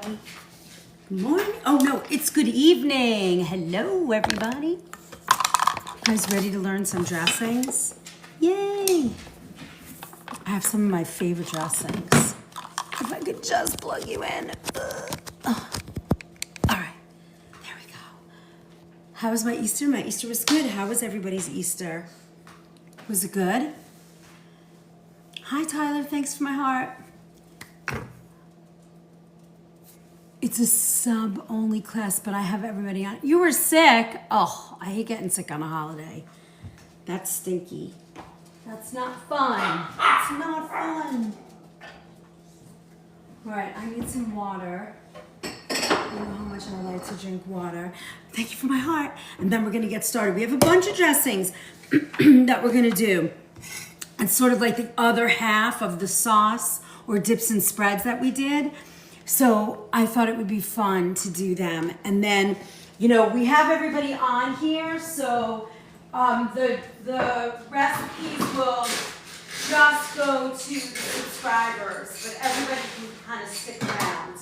doggy. Good morning. Oh no, it's good evening. Hello, everybody. You guys ready to learn some dressings? Yay! I have some of my favorite dressings. If I could just plug you in. All right, there we go. How was my Easter? My Easter was good. How was everybody's Easter? Was it good? Hi, Tyler. Thanks for my heart. It's a sub-only class, but I have everybody on. You were sick? Oh, I hate getting sick on a holiday. That's stinky. That's not fun. It's not fun. All right, I need some water. You know how much I like to drink water. Thank you for my heart. And then we're gonna get started. We have a bunch of dressings that we're gonna do. It's sort of like the other half of the sauce or dips and spreads that we did. So I thought it would be fun to do them. And then, you know, we have everybody on here, so the recipes will just go to the subscribers, but everybody can kind of stick around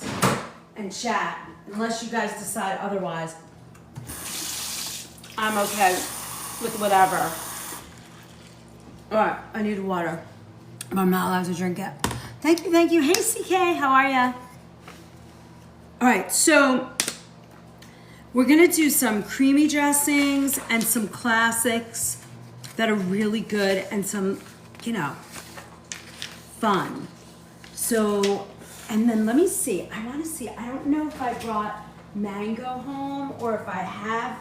and chat, unless you guys decide otherwise. I'm okay with whatever. All right, I need water, but I'm not allowed to drink it. Thank you, thank you. Hey, CK, how are ya? All right, so we're gonna do some creamy dressings and some classics that are really good and some, you know, fun. So, and then let me see, I wanna see, I don't know if I brought mango home or if I have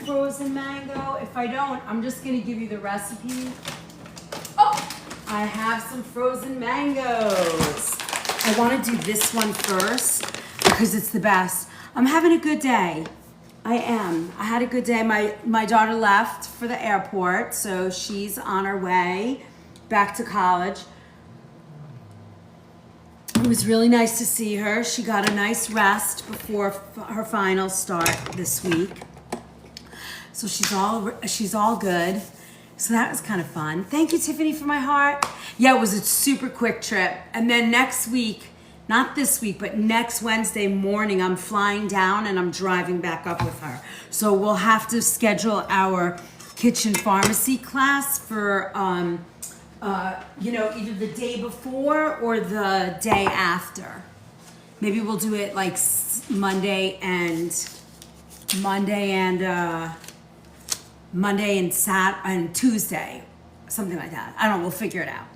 frozen mango. If I don't, I'm just gonna give you the recipe. Oh, I have some frozen mangoes. I wanna do this one first because it's the best. I'm having a good day. I am. I had a good day. My daughter left for the airport, so she's on her way back to college. It was really nice to see her. She got a nice rest before her finals start this week. So she's all good. So that was kind of fun. Thank you, Tiffany, for my heart. Yeah, it was a super quick trip. And then next week, not this week, but next Wednesday morning, I'm flying down and I'm driving back up with her. So we'll have to schedule our kitchen pharmacy class for, you know, either the day before or the day after. Maybe we'll do it like Monday and Tuesday, something like that. I don't know, we'll figure it out.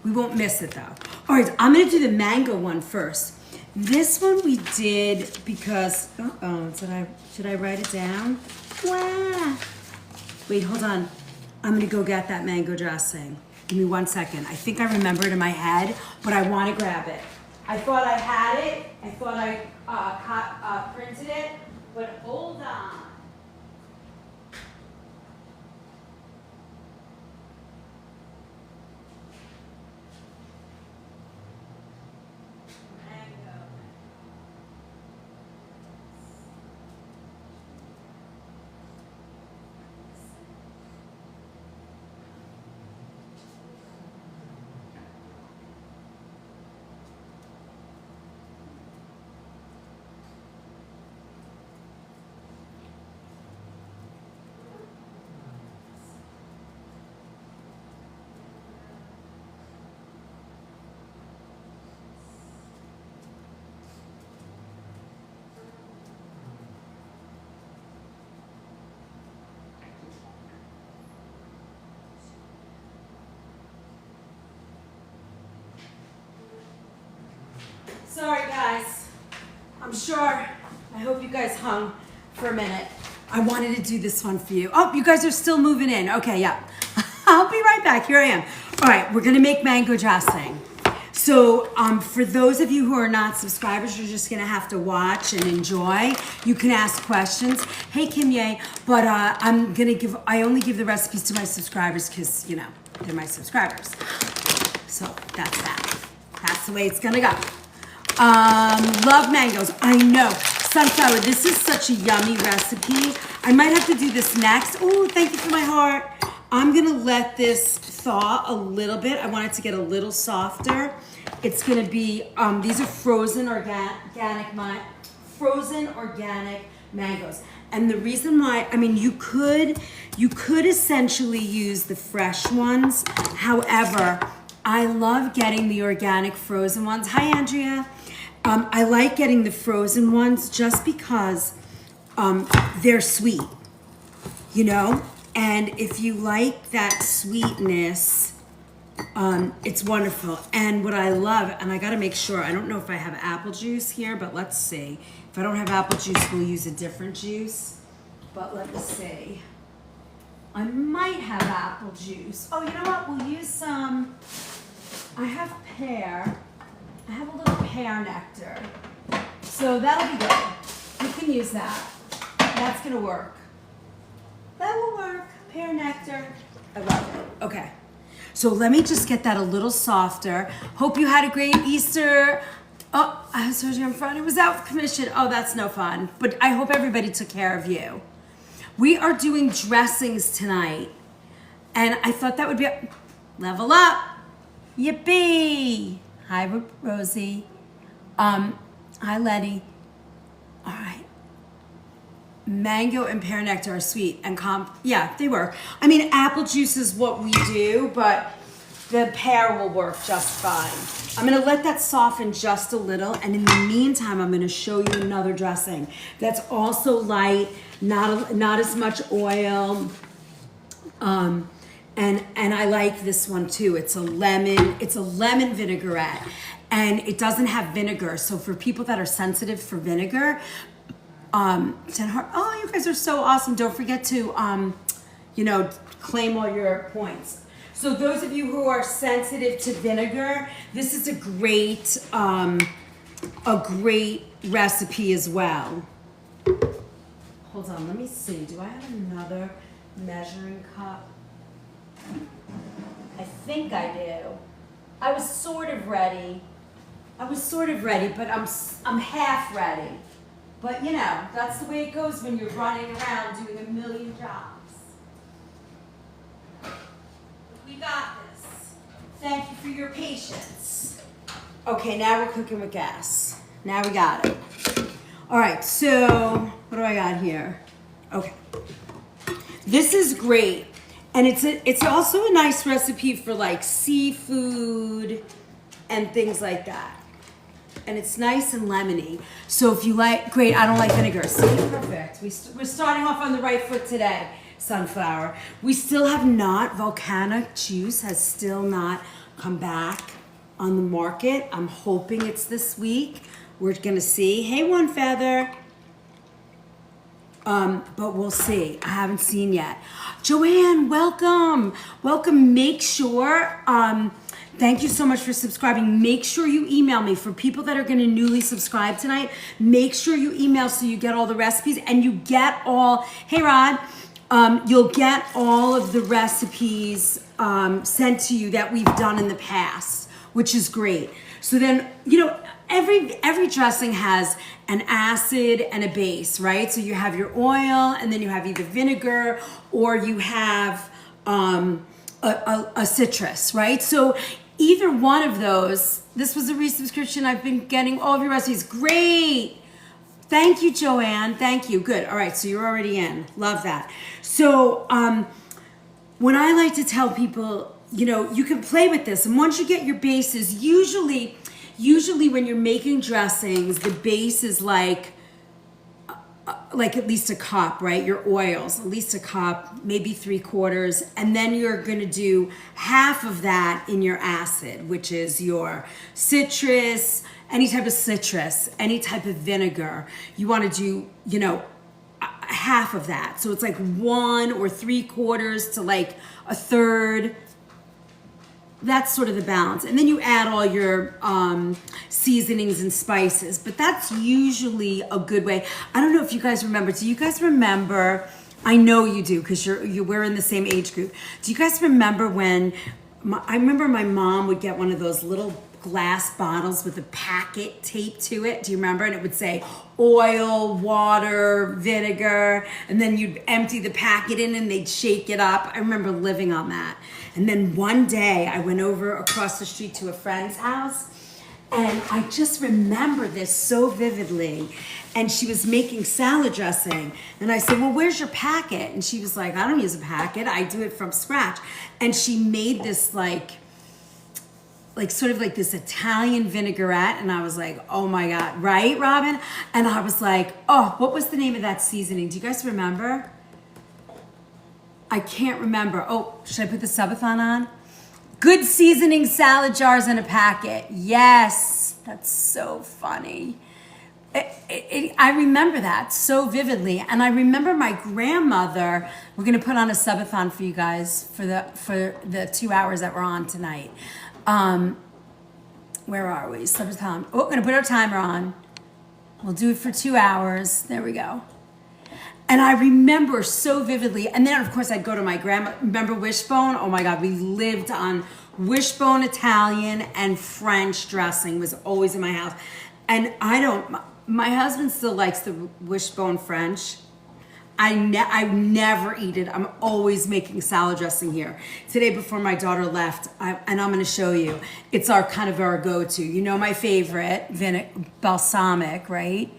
We won't miss it though. All right, I'm gonna do the mango one first. This one we did because, should I write it down? Wow. Wait, hold on. I'm gonna go get that mango dressing. Give me 1 second. I think I remember it in my head, but I wanna grab it. I thought I had it. I thought I printed it, but hold on. Sorry guys, I'm sure, I hope you guys hung for a minute. I wanted to do this one for you. Oh, you guys are still moving in. Okay, yeah. I'll be right back, here I am. All right, we're gonna make mango dressing. So for those of you who are not subscribers, you're just gonna have to watch and enjoy. You can ask questions. Hey, Kim Ye, but I only give the recipes to my subscribers because, you know, they're my subscribers. So that's that. That's the way it's gonna go. Love mangoes. I know. Sunflower, this is such a yummy recipe. I might have to do this next. Oh, thank you for my heart. I'm gonna let this thaw a little bit. I want it to get a little softer. It's gonna be, these are frozen organic mangoes. And the reason why, I mean, you could essentially use the fresh ones. However, I love getting the organic frozen ones. Hi, Andrea. I like getting the frozen ones just because they're sweet, you know? And if you like that sweetness, it's wonderful. And what I love, and I gotta make sure, I don't know if I have apple juice here, but let's see. If I don't have apple juice, we'll use a different juice. But let me see. I might have apple juice. Oh, you know what? We'll use some, I have pear. I have a little pear nectar. So that'll be good. You can use that. That's gonna work. That will work. Pear nectar. I love it. Okay. So let me just get that a little softer. Hope you had a great Easter. Oh, I was surgery on Friday. Was out of commission. Oh, that's no fun. But I hope everybody took care of you. We are doing dressings tonight. And I thought that would be level up. Yippee. Hi, Rosie. Hi, Letty. All right. Mango and pear nectar are sweet and yeah, they work. I mean, apple juice is what we do, but the pear will work just fine. I'm gonna let that soften just a little, and in the meantime, I'm gonna show you another dressing that's also light, not as much oil, and I like this one too. It's a lemon vinaigrette, and it doesn't have vinegar. So for people that are sensitive for vinegar, oh, you guys are so awesome. Don't forget to, claim all your points. So those of you who are sensitive to vinegar, this is a great recipe as well. Hold on, let me see. Do I have another measuring cup? I think I do. I was sort of ready, but I'm half ready. But you know, that's the way it goes when you're running around doing a million jobs. We got this. Thank you for your patience. Okay, now we're cooking with gas. Now we got it. All right, so what do I got here? Okay. This is great. And it's also a nice recipe for like seafood and things like that. And it's nice and lemony. So if you like, great, I don't like vinegar. See, perfect. We're starting off on the right foot today, sunflower. We still have not, volcanic juice has still not come back on the market. I'm hoping it's this week. We're gonna see. Hey, One Feather. But we'll see. I haven't seen yet. Joanne, welcome. Welcome, make sure, thank you so much for subscribing. Make sure you email me. For people that are going to newly subscribe tonight, make sure you email so you get all the recipes and you get all, hey Rod, you'll get all of the recipes sent to you that we've done in the past, which is great. So then, you know, every dressing has an acid and a base, right? So you have your oil and then you have either vinegar or you have a citrus, right? So either one of those, this was a resubscription. I've been getting all of your recipes. Great. Thank you, Joanne. Thank you. Good. All right. So you're already in. Love that. So when I like to tell people, you know, you can play with this. And once you get your bases, usually when you're making dressings, the base is like at least a cup, right? Your oils, at least a cup, maybe 3/4. And then you're going to do half of that in your acid, which is your citrus, any type of citrus, any type of vinegar. You want to do, you know, half of that. So it's like 1 or 3/4 to like 1/3. That's sort of the balance. And then you add all your seasonings and spices, but that's usually a good way. I don't know if you guys remember. Do you guys remember? I know you do because we're in the same age group. Do you guys remember when, I remember my mom would get one of those little glass bottles with a packet taped to it. Do you remember? And it would say oil, water, vinegar, and then you'd empty the packet in and they'd shake it up. I remember living on that. And then one day I went over across the street to a friend's house And I just remember this so vividly. And she was making salad dressing. And I said, well, where's your packet? And she was like, I don't use a packet. I do it from scratch. And she made this like sort of like this Italian vinaigrette. And I was like, oh my God, right, Robin? And I was like, oh, what was the name of that seasoning? Do you guys remember? I can't remember. Oh, should I put the subathon on? Good seasoning salad jars in a packet. Yes, that's so funny. I remember that so vividly, and I remember my grandmother. We're gonna put on a subathon for you guys for the 2 hours that we're on tonight. Where are we? Subathon. Oh, we're gonna put our timer on. We'll do it for 2 hours. There we go. And I remember so vividly, and then of course I'd go to my grandma, remember Wishbone? Oh my God, we lived on Wishbone Italian and French dressing was always in my house. And my husband still likes the Wishbone French. I never eat it. I'm always making salad dressing here. Today before my daughter left, and I'm gonna show you, it's our go-to. You know my favorite, balsamic, right?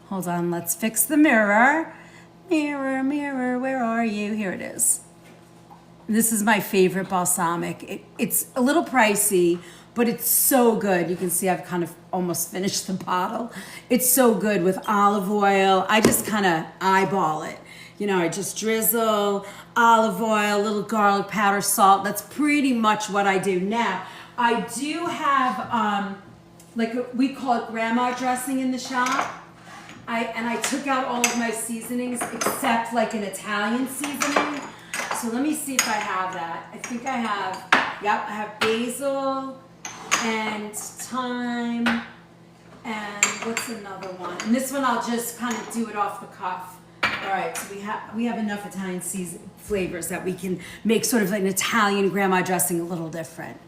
Hold on, let's fix the mirror. Mirror, mirror, where are you? Here it is. This is my favorite balsamic. It's a little pricey, but it's so good. You can see I've kind of almost finished the bottle. It's so good with olive oil. I just kind of eyeball it. You know, I just drizzle olive oil, a little garlic powder, salt. That's pretty much what I do. Now, I do have, we call it grandma dressing in the shop. I took out all of my seasonings except like an Italian seasoning. So let me see if I have that. I think I have, yep, I have basil and thyme and what's another one? And this one I'll just kind of do it off the cuff. All right, so we have enough Italian flavors that we can make sort of like an Italian grandma dressing a little different.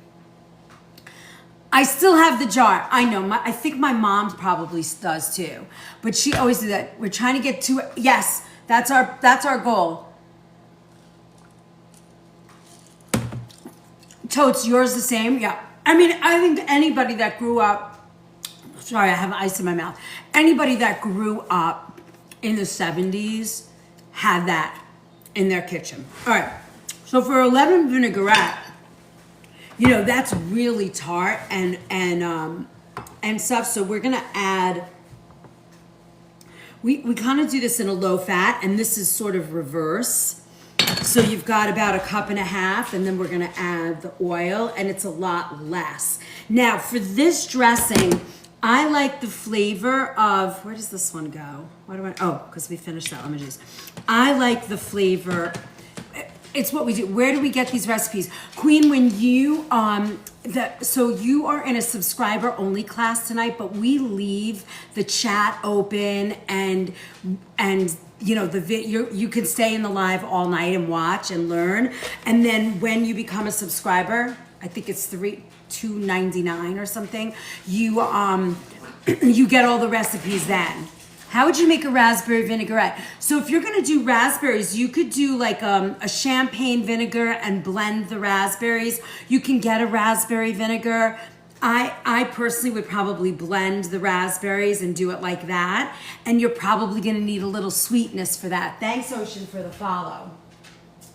I still have the jar. I know. I think my mom probably does too, but she always do that. We're trying to get to it. Yes, that's our goal. Totes, yours the same? Yeah. I mean, I think anybody that grew up. Sorry, I have ice in my mouth. Anybody that grew up in the 70s had that in their kitchen. All right. So for a lemon vinaigrette. You know, that's really tart and stuff. So we're gonna add. We kind of do this in a low fat, and this is sort of reverse. So you've got about 1.5 cups, and then we're gonna add the oil, and it's a lot less. Now for this dressing, I like the flavor of. Where does this one go? Because we finished that lemon juice. I like the flavor. It's what we do. Where do we get these recipes? Queen, when you, so you are in a subscriber only class tonight, but we leave the chat open and you know, you can stay in the live all night and watch and learn. And then when you become a subscriber, I think it's $2.99 or something, you get all the recipes then. How would you make a raspberry vinaigrette? So if you're gonna do raspberries, you could do like a champagne vinegar and blend the raspberries. You can get a raspberry vinegar. I personally would probably blend the raspberries and do it like that. And you're probably gonna need a little sweetness for that. Thanks, Ocean, for the follow.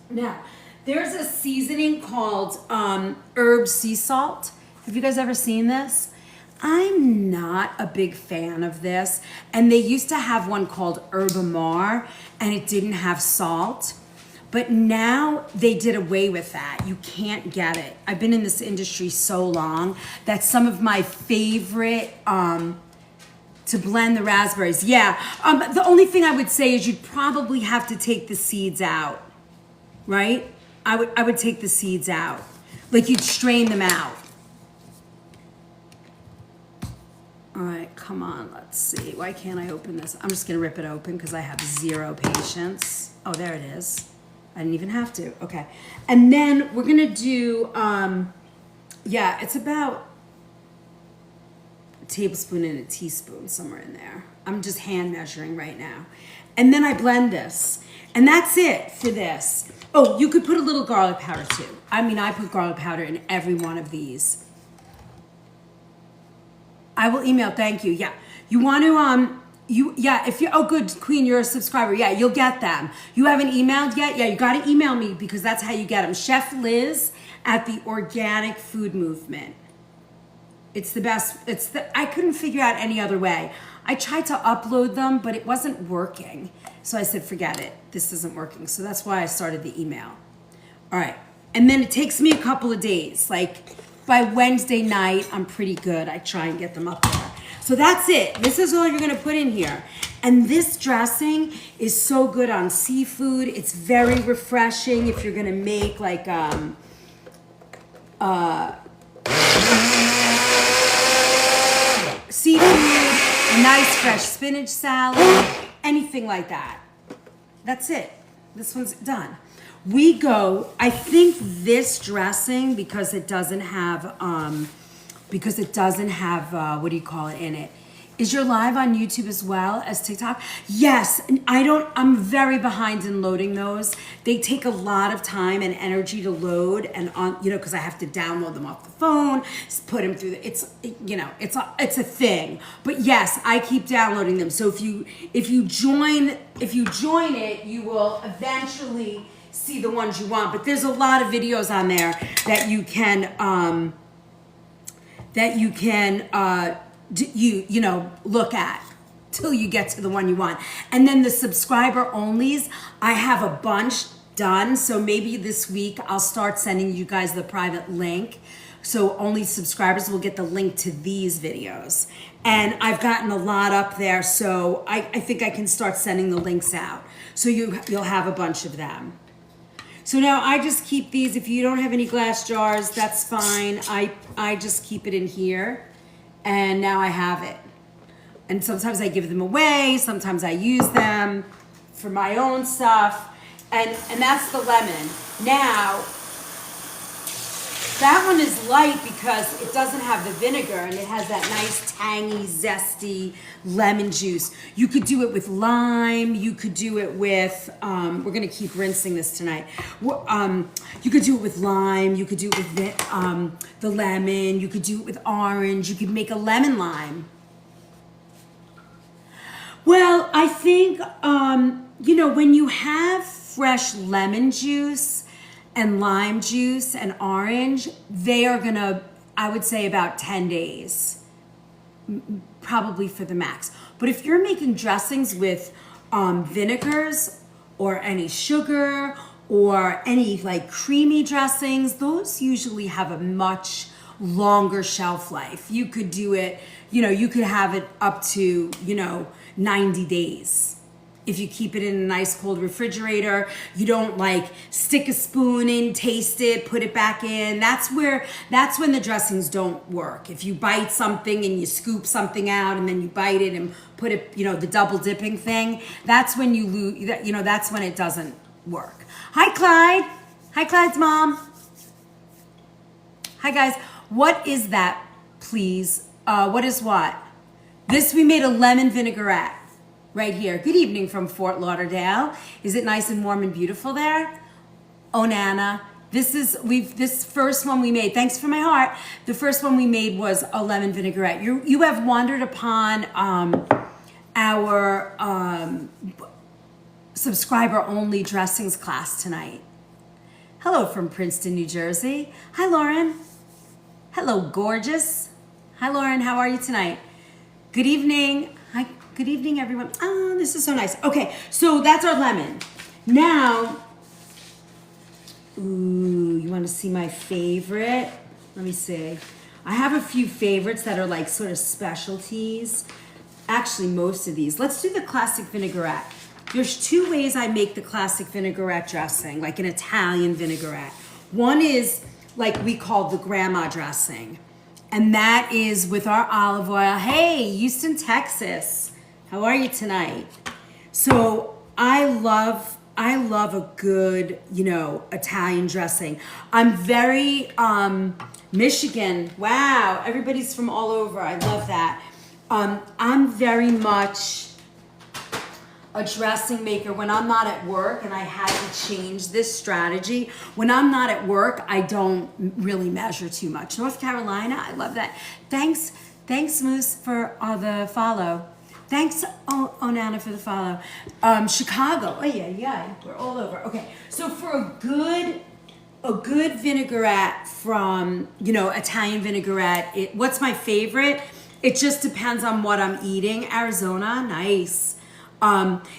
Now, there's a seasoning called herb sea salt. Have you guys ever seen this? I'm not a big fan of this. And they used to have one called Herb Amar, and it didn't have salt. But now they did away with that. You can't get it. I've been in this industry so long that some of my favorite to blend the raspberries. Yeah, the only thing I would say is you'd probably have to take the seeds out, right? I would take the seeds out. Like you'd strain them out. All right, come on, let's see. Why can't I open this? I'm just gonna rip it open because I have zero patience. Oh, there it is. I didn't even have to, okay. And then we're gonna do, yeah, it's about a tablespoon and a teaspoon, somewhere in there. I'm just hand measuring right now. And then I blend this. And that's it for this. Oh, you could put a little garlic powder too. I mean, I put garlic powder in every one of these. I will email. Thank you. Yeah. You want to, if you, oh good, Queen, you're a subscriber. Yeah, you'll get them. You haven't emailed yet? Yeah, you got to email me because that's how you get them. Chef Liz at the Organic Food Movement. It's the best. I couldn't figure out any other way. I tried to upload them, but it wasn't working. So I said, forget it. This isn't working. So that's why I started the email. All right. And then it takes me a couple of days. Like by Wednesday night, I'm pretty good. I try and get them up there. So that's it. This is all you're going to put in here. And this dressing is so good on seafood. It's very refreshing if you're going to make like seafood, nice fresh spinach salad, anything like that. That's it. This one's done. We go, I think this dressing, because it doesn't have, what do you call it in it? Is your live on YouTube as well as TikTok? Yes, I'm very behind in loading those. They take a lot of time and energy to load and because I have to download them off the phone, put them through it's a thing. But yes, I keep downloading them. So if you join it, you will eventually see the ones you want. But there's a lot of videos on there that you can look at till you get to the one you want. And then the subscriber onlys, I have a bunch done. So maybe this week I'll start sending you guys the private link. So only subscribers will get the link to these videos. And I've gotten a lot up there. So I think I can start sending the links out. So you'll have a bunch of them. So now I just keep these. If you don't have any glass jars, that's fine. I just keep it in here. And now I have it. And sometimes I give them away. Sometimes I use them for my own stuff. And that's the lemon. Now, that one is light because it doesn't have the vinegar and it has that nice tangy, zesty lemon juice. You could do it with lime. You could do it with, we're going to keep rinsing this tonight. You could do it with lime. You could do it with the lemon. You could do it with orange. You could make a lemon lime. Well, I think, when you have fresh lemon juice and lime juice and orange, they are gonna, I would say about 10 days, probably for the max. But if you're making dressings with vinegars or any sugar or any like creamy dressings, those usually have a much longer shelf life. You could do it, you could have it up to, 90 days. If you keep it in a nice cold refrigerator, you don't like stick a spoon in, taste it, put it back in. That's when the dressings don't work. If you bite something and you scoop something out and then you bite it and put it, the double dipping thing, that's when you lose, that's when it doesn't work. Hi, Clyde. Hi, Clyde's mom. Hi, guys. What is that, please? What is what? This, we made a lemon vinaigrette. Right here. Good evening from Fort Lauderdale. Is it nice and warm and beautiful there? Oh, Nana. This first one we made, thanks for my heart. The first one we made was a lemon vinaigrette. You have wandered upon our subscriber only dressings class tonight. Hello from Princeton, New Jersey. Hi, Lauren. Hello, gorgeous. Hi, Lauren. How are you tonight? Good evening. Hi. Good evening, everyone. Oh, this is so nice. Okay, so that's our lemon. Now, ooh, you want to see my favorite? Let me see. I have a few favorites that are like sort of specialties. Actually, most of these. Let's do the classic vinaigrette. There's two ways I make the classic vinaigrette dressing, like an Italian vinaigrette. One is like we call the grandma dressing. And that is with our olive oil. Hey, Houston, Texas. How are you tonight? So I love a good, Italian dressing. I'm very Michigan. Wow, everybody's from all over. I love that. I'm very much a dressing maker when I'm not at work, and I had to change this strategy. When I'm not at work, I don't really measure too much. North Carolina, I love that. Thanks Thanks, Moose, for the follow. Thanks, Onana, for the follow. Chicago. Oh, yeah. We're all over. Okay. So for a good vinaigrette from, Italian vinaigrette, what's my favorite? It just depends on what I'm eating. Arizona, nice.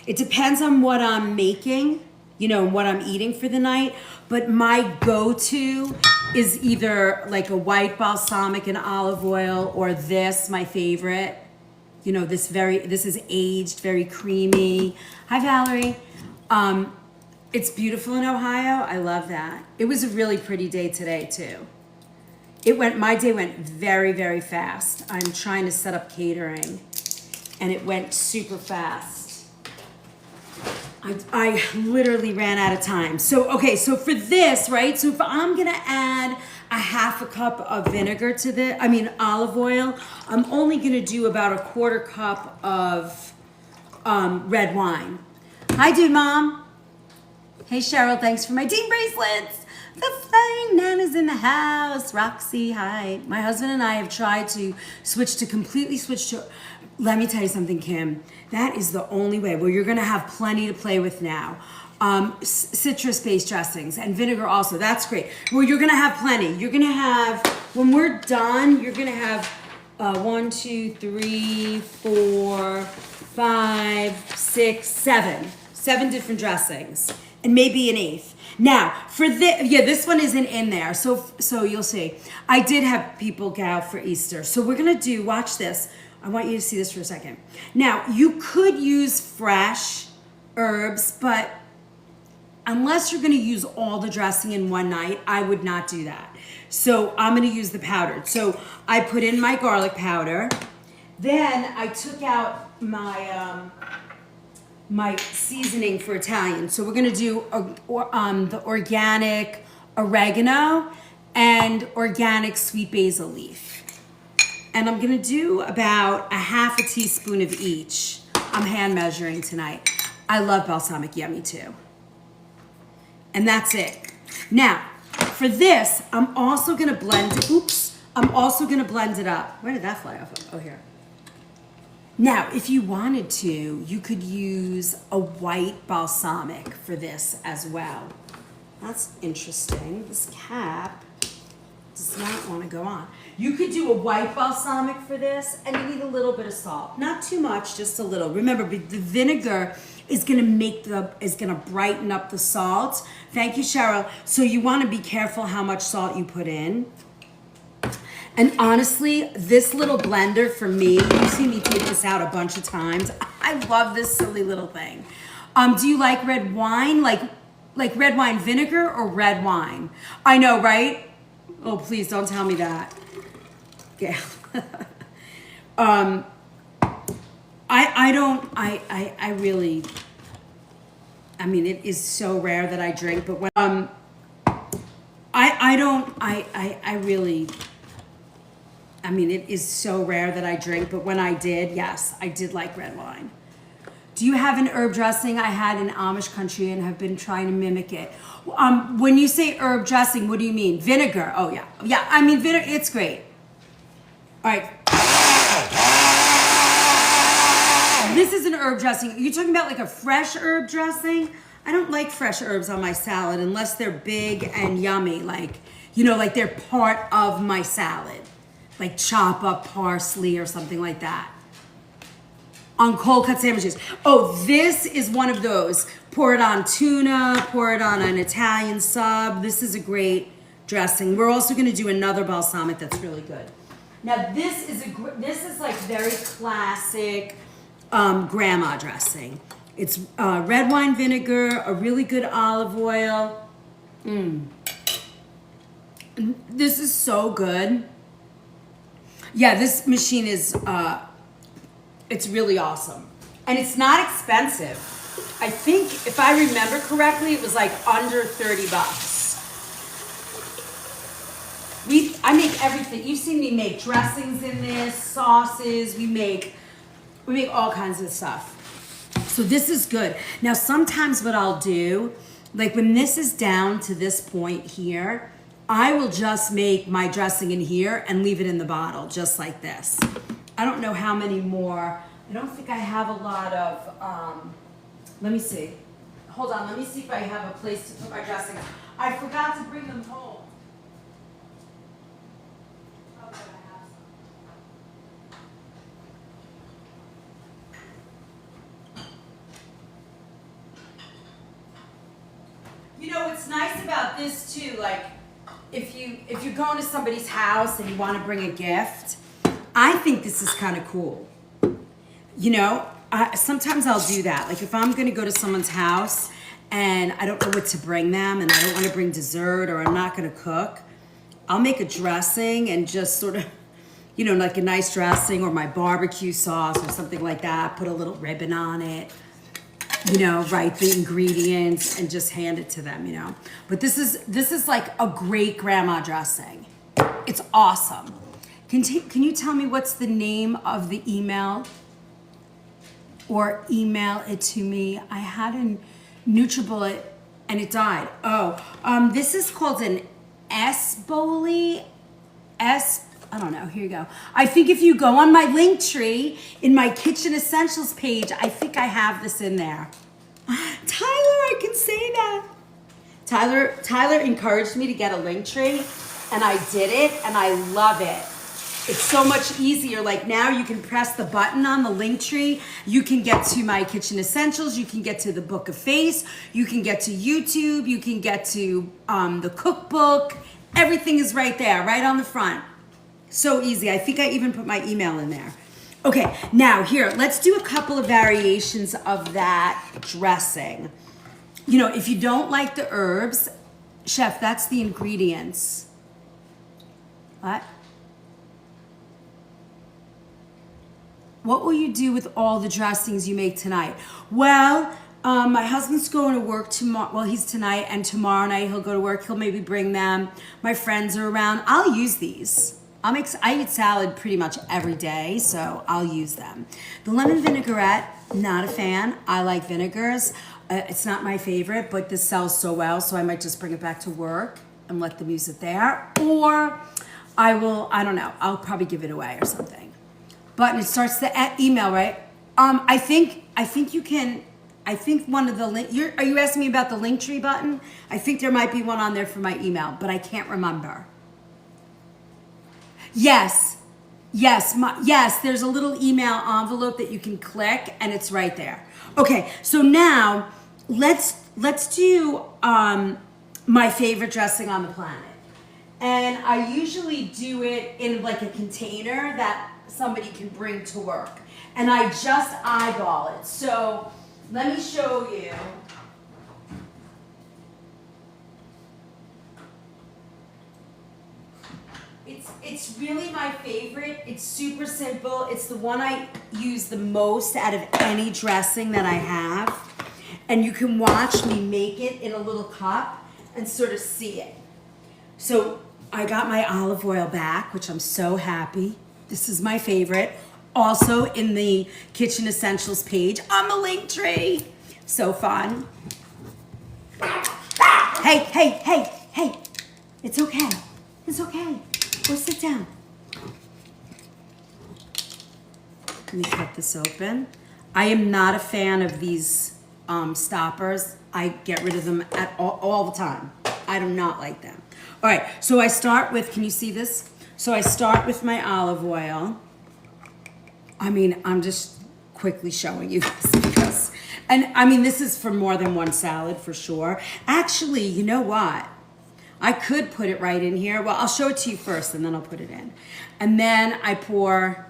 It depends on what I'm making, what I'm eating for the night. But my go-to is either like a white balsamic and olive oil, or this, my favorite. This is aged, very creamy. Hi, Valerie. It's beautiful in Ohio. I love that. It was a really pretty day today too. My day went very, very fast. I'm trying to set up catering and it went super fast. I literally ran out of time. So for this, right? So if I'm gonna add a half a cup of vinegar to olive oil, I'm only gonna do about a quarter cup of red wine. Hi, dude, Mom. Hey, Cheryl, thanks for my Dean bracelets. The Flying Nana's in the house. Roxy, hi. My husband and I have tried to completely switch to, let me tell you something, Kim. That is the only way. Well, you're gonna have plenty to play with now. Citrus-based dressings and vinegar also, that's great. Well, you're gonna have plenty. You're gonna have, when we're done, you're gonna have 1, 2, 3, 4, 5, 6, 7. 7 different dressings. And maybe an 8th. Now, for this one isn't in there, so you'll see. I did have people go out for Easter. So we're gonna watch this. I want you to see this for a second. Now, you could use fresh herbs, but unless you're gonna use all the dressing in one night, I would not do that. So I'm gonna use the powdered. So I put in my garlic powder. Then I took out my seasoning for Italian. So we're gonna do the organic oregano and organic sweet basil leaf. And I'm gonna do about a half a teaspoon of each. I'm hand measuring tonight. I love balsamic, yummy too. And that's it. Now, for this, I'm also gonna blend it. I'm also gonna blend it up. Where did that fly off of? Oh, here. Now, if you wanted to, you could use a white balsamic for this as well. That's interesting. This cap does not want to go on. You could do a white balsamic for this, and you need a little bit of salt. Not too much, just a little. Remember, the vinegar is gonna brighten up the salt. Thank you, Cheryl. So you want to be careful how much salt you put in. And honestly, this little blender for me, you've seen me take this out a bunch of times. I love this silly little thing. Do you like red wine? Like red wine vinegar or red wine? I know, right? Oh, please don't tell me that. Yeah. It is so rare that I drink, but when, it is so rare that I drink, but when I did, yes, I did like red wine. Do you have an herb dressing I had in Amish country and have been trying to mimic it? When you say herb dressing, what do you mean? Vinegar, oh yeah. Yeah, vinegar, it's great. All right. This is an herb dressing. Are you talking about like a fresh herb dressing? I don't like fresh herbs on my salad unless they're big and yummy, like they're part of my salad. Like chop up parsley or something like that. On cold cut sandwiches. Oh, this is one of those. Pour it on tuna, pour it on an Italian sub. This is a great dressing. We're also gonna do another balsamic that's really good. Now this is like very classic grandma dressing. It's red wine vinegar, a really good olive oil. This is so good. Yeah, this machine is, it's really awesome. And it's not expensive. I think, if I remember correctly, it was like under 30 bucks. I make everything. You've seen me make dressings in this, sauces, we make all kinds of stuff. So this is good. Now, sometimes what I'll do, like when this is down to this point here, I will just make my dressing in here and leave it in the bottle, just like this. I don't know how many more. I don't think I have a lot of, let me see. Hold on, let me see if I have a place to put my dressing. I forgot to bring them home. Oh, but I have some. You know what's nice about this too, like if you're going to somebody's house and you want to bring a gift, I think this is kind of cool. You know, sometimes I'll do that. Like if I'm going to go to someone's house and I don't know what to bring them and I don't want to bring dessert or I'm not going to cook, I'll make a dressing and just sort of, you know, like a nice dressing or my barbecue sauce or something like that, put a little ribbon on it, you know, write the ingredients and just hand it to them, you know. But this is like a great grandma dressing. It's awesome. Can you tell me what's the name of the email? Or email it to me. I had a NutriBullet and it died. This is called an S-Boli. I don't know, here you go. I think if you go on my link tree in my kitchen essentials page, I think I have this in there. Tyler, I can say that. Tyler encouraged me to get a link tree and I did it and I love it. It's so much easier. Like now you can press the button on the link tree. You can get to my kitchen essentials. You can get to the book of face. You can get to YouTube. You can get to the cookbook. Everything is right there, right on the front. So easy. I think I even put my email in there. Okay, now here, let's do a couple of variations of that dressing. You know, if you don't like the herbs, chef, that's the ingredients. What? What will you do with all the dressings you make tonight? Well, my husband's going to work tomorrow. Well, he's tonight and tomorrow night he'll go to work. He'll maybe bring them. My friends are around. I'll use these. I eat salad pretty much every day, so I'll use them. The lemon vinaigrette, not a fan. I like vinegars. It's not my favorite, but this sells so well, so I might just bring it back to work and let them use it there. Or I don't know, I'll probably give it away or something. Button, it starts the email, right? I think you can, I think one of the link, are you asking me about the link tree button? I think there might be one on there for my email, but I can't remember. Yes, there's a little email envelope that you can click and it's right there. Okay, so now let's do my favorite dressing on the planet. And I usually do it in like a container that somebody can bring to work. And I just eyeball it. So let me show you. It's really my favorite. It's super simple. It's the one I use the most out of any dressing that I have. And you can watch me make it in a little cup and sort of see it. So I got my olive oil back, which I'm so happy. This is my favorite. Also in the kitchen essentials page on the link tree. So fun. Hey. It's okay. It's okay. Go sit down. Let me cut this open. I am not a fan of these stoppers. I get rid of them all the time. I do not like them. All right, so I start with, can you see this? So I start with my olive oil. I mean, I'm just quickly showing you this because, and I mean, this is for more than one salad for sure. Actually, you know what? I could put it right in here. Well, I'll show it to you first and then I'll put it in. And then I pour,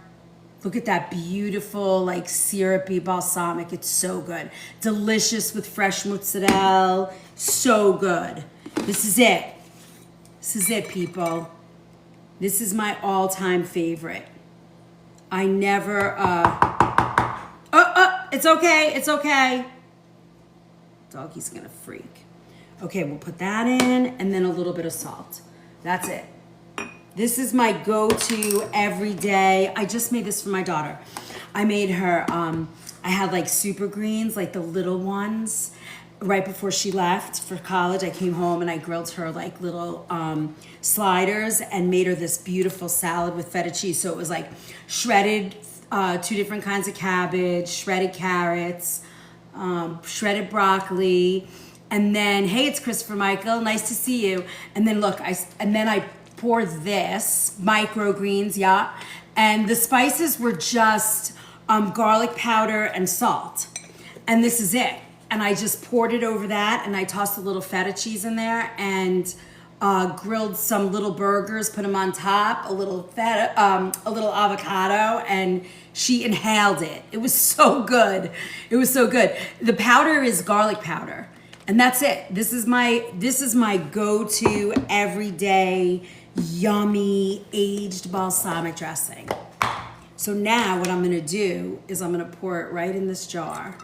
look at that beautiful, like syrupy balsamic. It's so good. Delicious with fresh mozzarella. So good. This is it. This is it, people. This is my all-time favorite. I never, it's okay, it's okay. Doggy's gonna freak. Okay, we'll put that in and then a little bit of salt. That's it. This is my go-to every day. I just made this for my daughter. I made her, I had like super greens, like the little ones. right before she left for college, I came home and I grilled her like little sliders and made her this beautiful salad with feta cheese. So it was like shredded, 2 different kinds of cabbage, shredded carrots, shredded broccoli, and then, hey, it's Christopher Michael, nice to see you. And then look, I poured this microgreens, yeah, and the spices were just garlic powder and salt, and this is it. And I just poured it over that, and I tossed a little feta cheese in there, and grilled some little burgers, put them on top, a little feta, a little avocado, and she inhaled it. It was so good. It was so good. The powder is garlic powder, and that's it. This is my go-to everyday yummy aged balsamic dressing. So now what I'm gonna do is I'm gonna pour it right in this jar.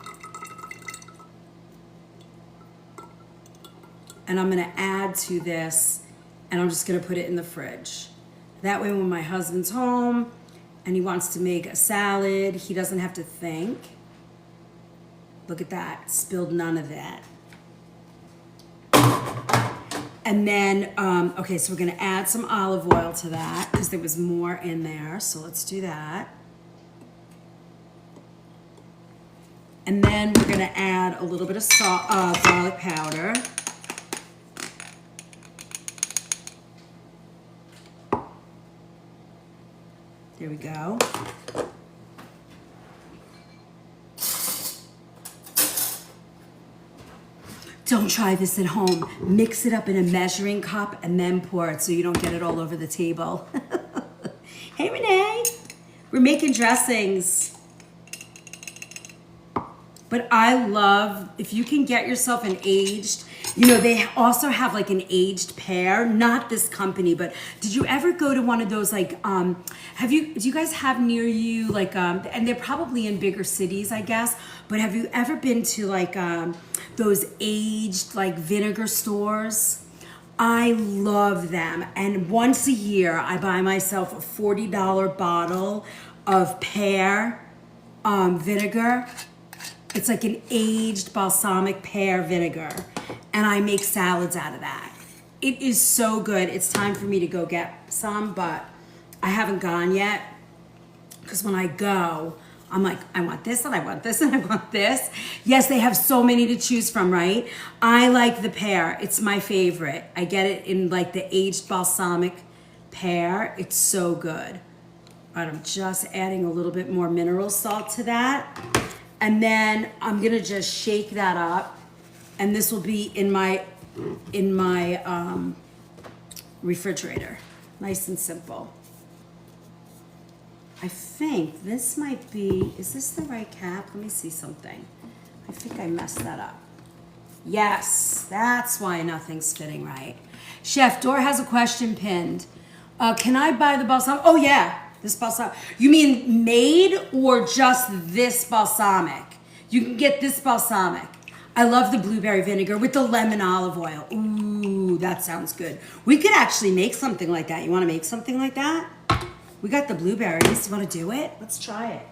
And I'm gonna add to this, and I'm just gonna put it in the fridge. That way when my husband's home and he wants to make a salad, he doesn't have to think. Look at that, spilled none of that. And then, okay, so we're gonna add some olive oil to that because there was more in there, so let's do that. And then we're gonna add a little bit of salt, garlic powder. There we go. Don't try this at home. Mix it up in a measuring cup and then pour it so you don't get it all over the table. Hey, Renee. We're making dressings. But I love, if you can get yourself an aged, you know, they also have like an aged pear, not this company, but did you ever go to one of those like, do you guys have near you like, and they're probably in bigger cities, I guess, but have you ever been to like those aged like vinegar stores? I love them. And once a year, I buy myself a $40 bottle of pear vinegar. It's like an aged balsamic pear vinegar, and I make salads out of that. It is so good. It's time for me to go get some, but I haven't gone yet because when I go, I'm like, I want this and I want this and I want this. Yes, they have so many to choose from, right? I like the pear. It's my favorite. I get it in like the aged balsamic pear. It's so good. All right, I'm just adding a little bit more mineral salt to that. And then I'm gonna just shake that up, and this will be in my refrigerator, nice and simple. I think this might be, is this the right cap? Let me see something. I think I messed that up. Yes, that's why nothing's fitting right. Chef, Dora has a question pinned. Can I buy the balsamic? Oh yeah. This balsamic. You mean made or just this balsamic? You can get this balsamic. I love the blueberry vinegar with the lemon olive oil. Ooh, that sounds good. We could actually make something like that. You want to make something like that? We got the blueberries. You want to do it? Let's try it.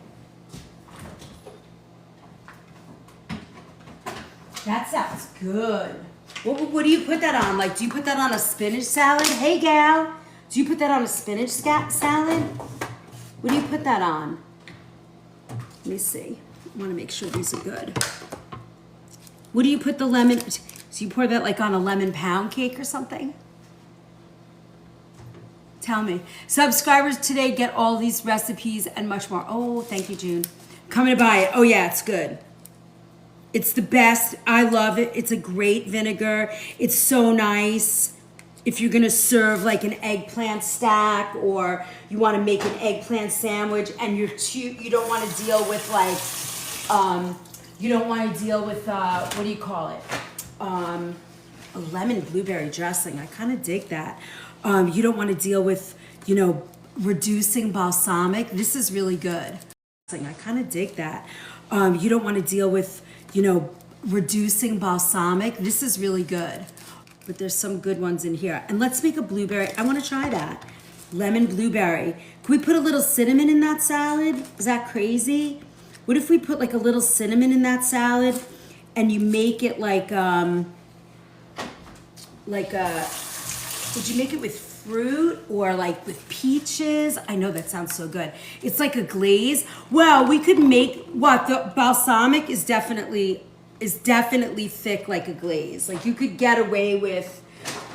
That sounds good. What do you put that on? Like, do you put that on a spinach salad? Hey, gal. Do you put that on a spinach salad? What do you put that on? Let me see. I want to make sure these are good. What do you put the lemon? So you pour that like on a lemon pound cake or something? Tell me. Subscribers today get all these recipes and much more. Oh, thank you, June. Coming to buy it. Oh yeah, it's good. It's the best. I love it. It's a great vinegar. It's so nice. If you're gonna serve like an eggplant stack, or you want to make an eggplant sandwich, and you don't want to deal with like, you don't want to deal with what do you call it? A lemon blueberry dressing. I kind of dig that. You don't want to deal with, you know, reducing balsamic. This is really good. I kind of dig that. You don't want to deal with, you know, reducing balsamic. This is really good. But there's some good ones in here. And let's make a blueberry. I want to try that. Lemon blueberry. Can we put a little cinnamon in that salad? Is that crazy? What if we put like a little cinnamon in that salad and you make it like a, would you make it with fruit or like with peaches? I know that sounds so good. It's like a glaze. Well, we could make, what, the balsamic is definitely thick like a glaze. Like you could get away with,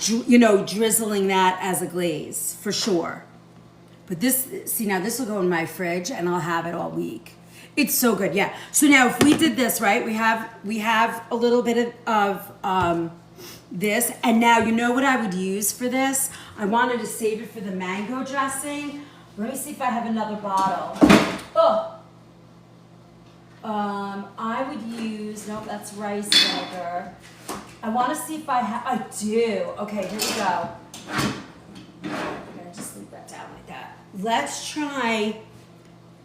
you know, drizzling that as a glaze for sure. But this, see, now this will go in my fridge and I'll have it all week. It's so good, yeah. So now if we did this, right, we have a little bit of this, and now you know what I would use for this? I wanted to save it for the mango dressing. Let me see if I have another bottle. Oh, I would use, nope, that's rice vinegar. I want to see if I have, I do. Okay, here we go. I'm gonna just leave that down like that. Let's try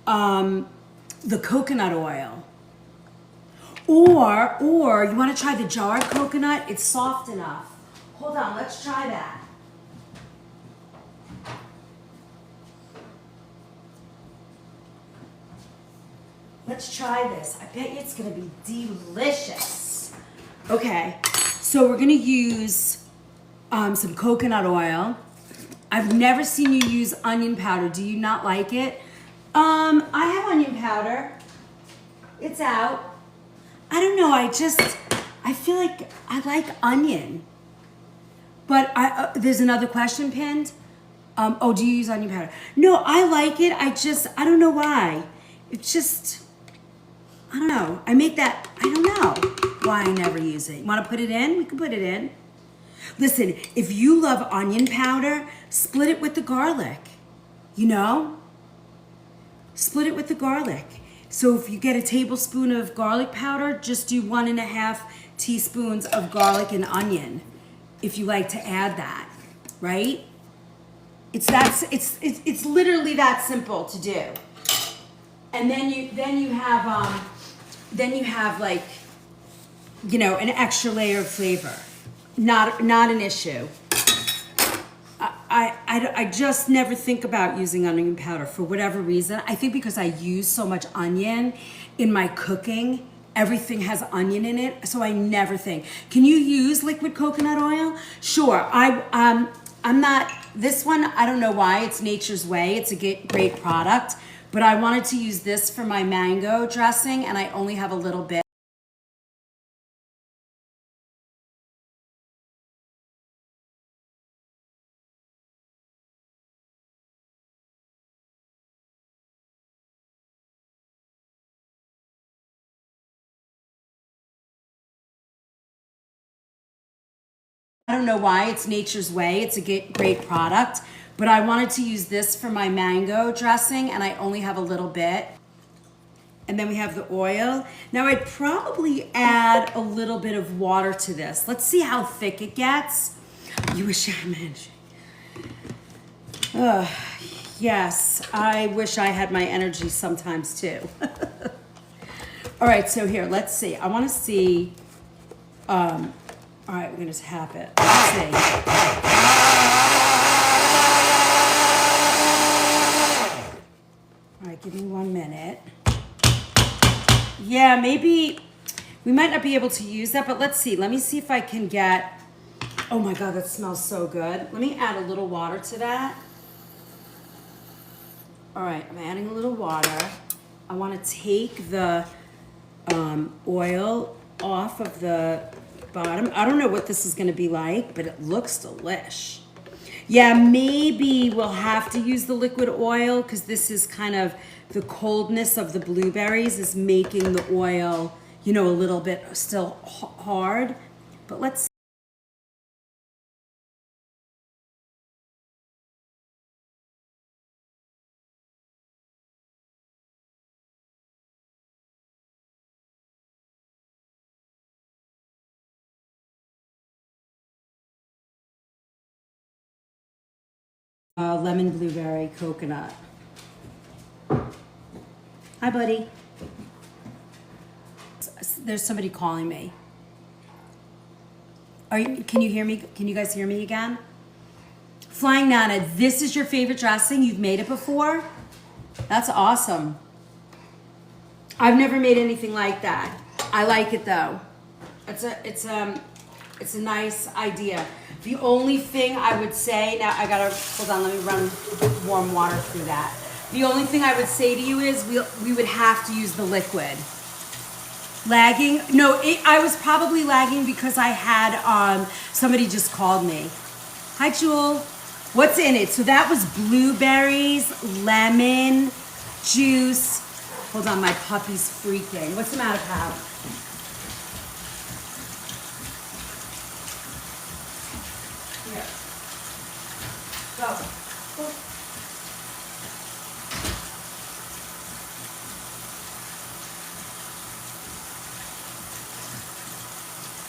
the coconut oil. Or you want to try the jarred coconut? It's soft enough. Hold on, let's try that. Let's try this. I bet you it's gonna be delicious. Okay, so we're gonna use some coconut oil. I've never seen you use onion powder. Do you not like it? I have onion powder. It's out. I don't know, I feel like I like onion. But there's another question pinned. Oh, do you use onion powder? No, I like it. I don't know why. It's just, I don't know. I make that, I don't know why I never use it. You want to put it in? We can put it in. Listen, if you love onion powder, split it with the garlic. You know? Split it with the garlic. So if you get a tablespoon of garlic powder, just do 1.5 teaspoons of garlic and onion. If you like to add that, right? It's literally that simple to do. And then you have like, you know, an extra layer of flavor. Not an issue. I just never think about using onion powder for whatever reason. I think because I use so much onion in my cooking, everything has onion in it, so I never think. Can you use liquid coconut oil? Sure. I'm not, this one, I don't know why, it's Nature's Way. It's a great product, but I wanted to use this for my mango dressing, and I only have a little bit. I don't know why, it's Nature's Way. It's a great product, but I wanted to use this for my mango dressing, and I only have a little bit. And then we have the oil. Now I'd probably add a little bit of water to this. Let's see how thick it gets. You wish I had my energy. Yes, I wish I had my energy sometimes too. All right, so here, let's see. I want to see, all right, we're gonna tap it. Let's see. All right, give me 1 minute. Yeah, maybe we might not be able to use that, but let's see. Let me see if I can get, oh my God, that smells so good. Let me add a little water to that. All right, I'm adding a little water. I wanna take the oil off of the bottom. I don't know what this is gonna be like, but it looks delish. Yeah, maybe we'll have to use the liquid oil because this is kind of, the coldness of the blueberries is making the oil, you know, a little bit still hard. But let's lemon blueberry coconut. Hi, buddy. There's somebody calling me. Can you hear me? Can you guys hear me again? Flying Nana, this is your favorite dressing? You've made it before? That's awesome. I've never made anything like that. I like it though. It's a nice idea. The only thing I would say, now I gotta, hold on, let me run warm water through that. The only thing I would say to you is we would have to use the liquid. Lagging? No, I was probably lagging because I had, somebody just called me. Hi, Jewel. What's in it? So that was blueberries, lemon, juice. Hold on, my puppy's freaking. What's the matter, pal? Here. Go.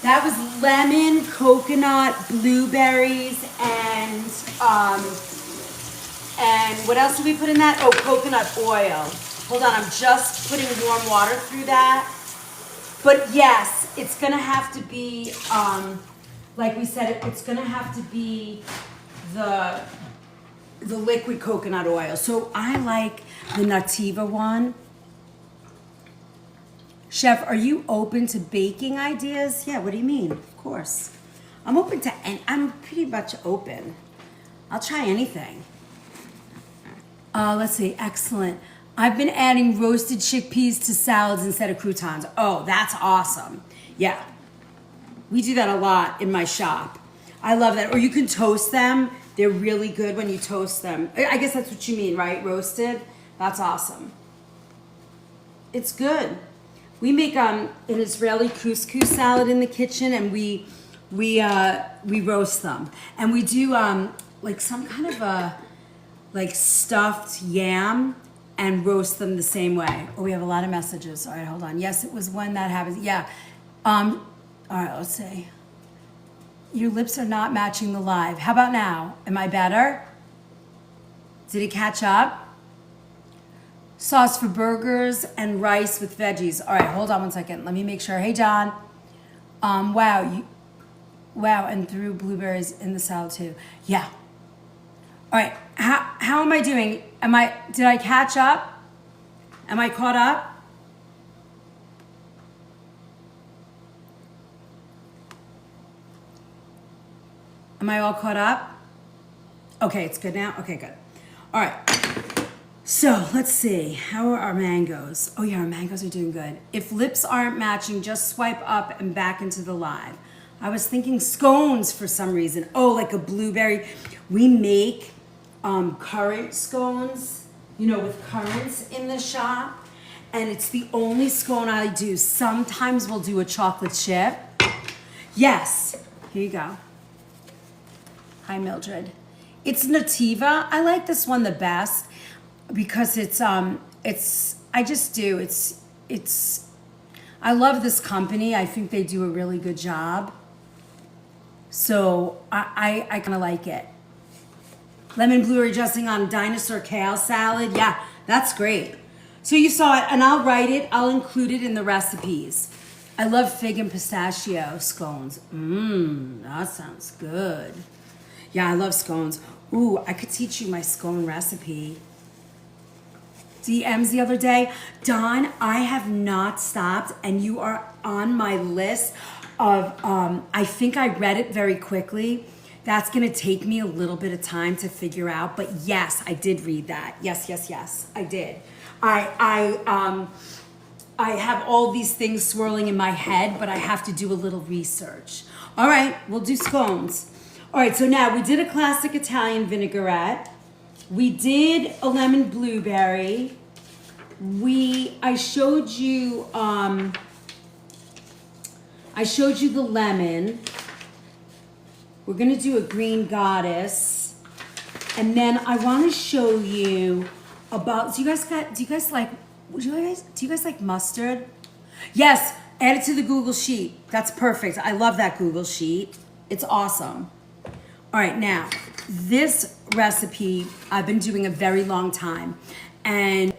That was lemon, coconut, blueberries, and what else did we put in that? Oh, coconut oil. Hold on, I'm just putting warm water through that. But yes, it's gonna have to be, like we said, it's gonna have to be the liquid coconut oil. So I like the Nativa one. Chef, are you open to baking ideas? Yeah, what do you mean? Of course. I'm open to, I'm pretty much open. I'll try anything. Let's see, excellent. I've been adding roasted chickpeas to salads instead of croutons. Oh, that's awesome. Yeah, we do that a lot in my shop. I love that. Or you can toast them. They're really good when you toast them. I guess that's what you mean, right? Roasted? That's awesome. It's good. We make an Israeli couscous salad in the kitchen, and we roast them, and we do like some kind of a like stuffed yam and roast them the same way. Oh, we have a lot of messages. All right, hold on. Yes, it was when that happens. Yeah. All right, let's see. Your lips are not matching the live. How about now? Am I better? Did it catch up? Sauce for burgers and rice with veggies. All right, hold on one second. Let me make sure. Hey, John. Wow, and threw blueberries in the salad too. Yeah. All right, how am I doing? Did I catch up? Am I caught up? Am I all caught up? Okay, it's good now? Okay, good. All right. So let's see, how are our mangoes? Oh yeah, our mangoes are doing good. If lips aren't matching, just swipe up and back into the live. I was thinking scones for some reason. Oh, like a blueberry. We make currant scones, you know, with currants in the shop. And it's the only scone I do. Sometimes we'll do a chocolate chip. Yes, here you go. Hi, Mildred. It's Nativa. I like this one the best. Because I love this company. I think they do a really good job. So I kind of like it. Lemon blueberry dressing on dinosaur kale salad. Yeah, that's great. So you saw it, and I'll include it in the recipes. I love fig and pistachio scones. That sounds good. Yeah, I love scones. Ooh, I could teach you my scone recipe. DMs the other day. Don, I have not stopped, and you are on my list of, I think I read it very quickly. That's gonna take me a little bit of time to figure out, but yes, I did read that. Yes, I did. I have all these things swirling in my head, but I have to do a little research. All right, we'll do scones. All right, so now we did a classic Italian vinaigrette. We did a lemon blueberry. I showed you the lemon. We're gonna do a green goddess. And then I wanna show you about, do you guys like mustard? Yes, add it to the Google Sheet. That's perfect. I love that Google Sheet. It's awesome. All right, now, this recipe I've been doing a very long time, and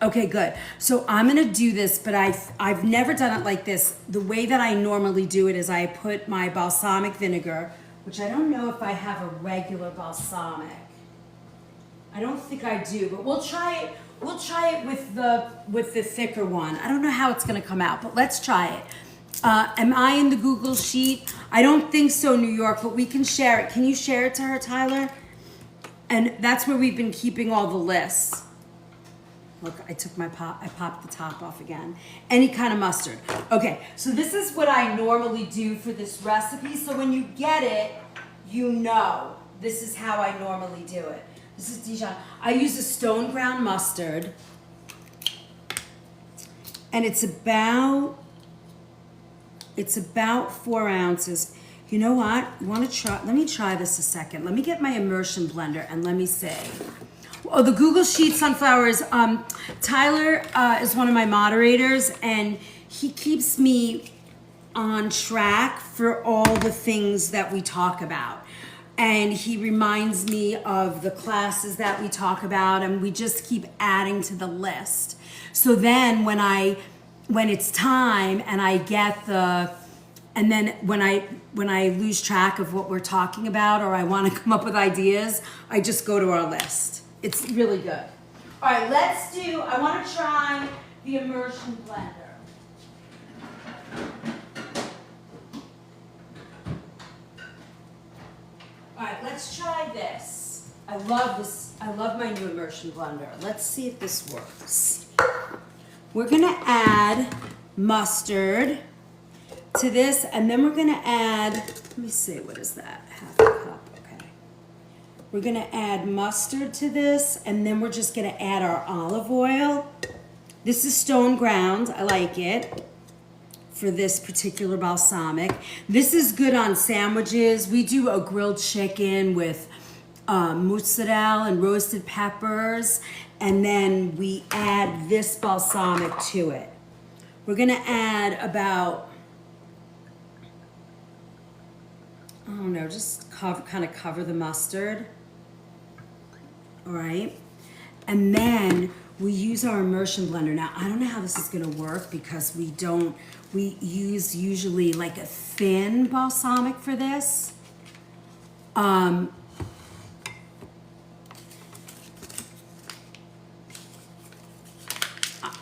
okay, good. So I'm gonna do this, but I've never done it like this. The way that I normally do it is I put my balsamic vinegar, which I don't know if I have a regular balsamic. I don't think I do, but we'll try it. We'll try it with the thicker one. I don't know how it's gonna come out, but let's try it. Am I in the Google Sheet? I don't think so, New York, but we can share it. Can you share it to her, Tyler? And that's where we've been keeping all the lists. Look, I popped the top off again. Any kind of mustard. Okay, so this is what I normally do for this recipe. So when you get it, you know this is how I normally do it. This is Dijon. I use a stone ground mustard. And it's about 4 ounces. You know what? You want to try? Let me try this a second. Let me get my immersion blender and let me say. Oh, the Google Sheet sunflowers. Tyler is one of my moderators, and he keeps me on track for all the things that we talk about. And he reminds me of the classes that we talk about, and we just keep adding to the list. So then when it's time and I get and then when I lose track of what we're talking about or I want to come up with ideas, I just go to our list. It's really good. All right, I want to try the immersion blender. All right, let's try this. I love this. I love my new immersion blender. Let's see if this works. We're gonna add mustard to this, and then we're gonna add, let me see, what is that? Half a cup, okay. We're gonna add mustard to this, and then we're just gonna add our olive oil. This is stone ground, I like it, for this particular balsamic. This is good on sandwiches. We do a grilled chicken with mozzarella and roasted peppers, and then we add this balsamic to it. We're gonna add about, I don't know, just kind of cover the mustard. All right, and then we use our immersion blender. Now, I don't know how this is gonna work because we use usually like a thin balsamic for this.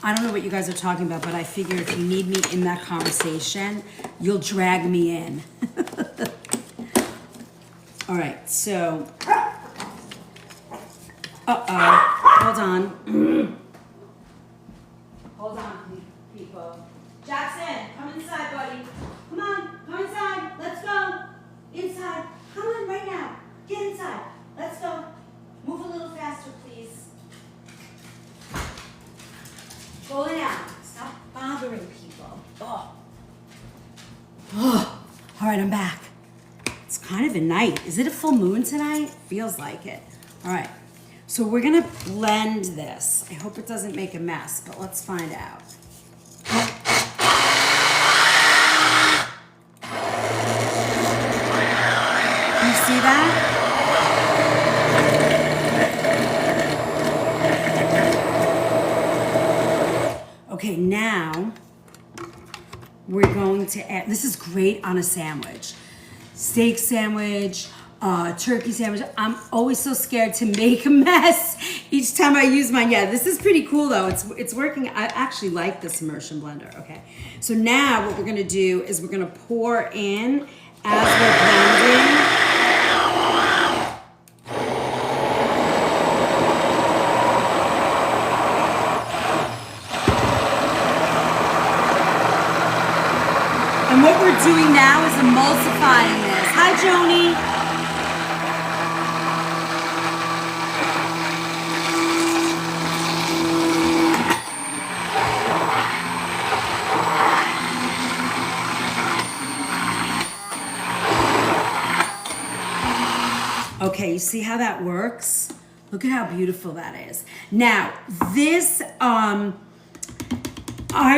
I don't know what you guys are talking about, but I figure if you need me in that conversation, you'll drag me in. All right, so, hold on. Hold on, people. Jackson, come inside, buddy. Come on, come inside. Let's go. Inside. Come on right now. Get inside. Let's go. Move a little faster, please. Go lay down. Stop bothering people. Oh. Oh. All right, I'm back. It's kind of a night. Is it a full moon tonight? Feels like it. All right. So we're going to blend this. I hope it doesn't make a mess, but let's find out. You see that? Okay, now we're going to add, this is great on a sandwich. Steak sandwich, turkey sandwich. I'm always so scared to make a mess each time I use mine. Yeah, this is pretty cool though. It's working. I actually like this immersion blender. Okay, so now what we're gonna do is we're gonna pour in as we're blending. And what we're doing now is emulsifying this. Hi, Joni. Okay, you see how that works? Look at how beautiful that is. Now, this, I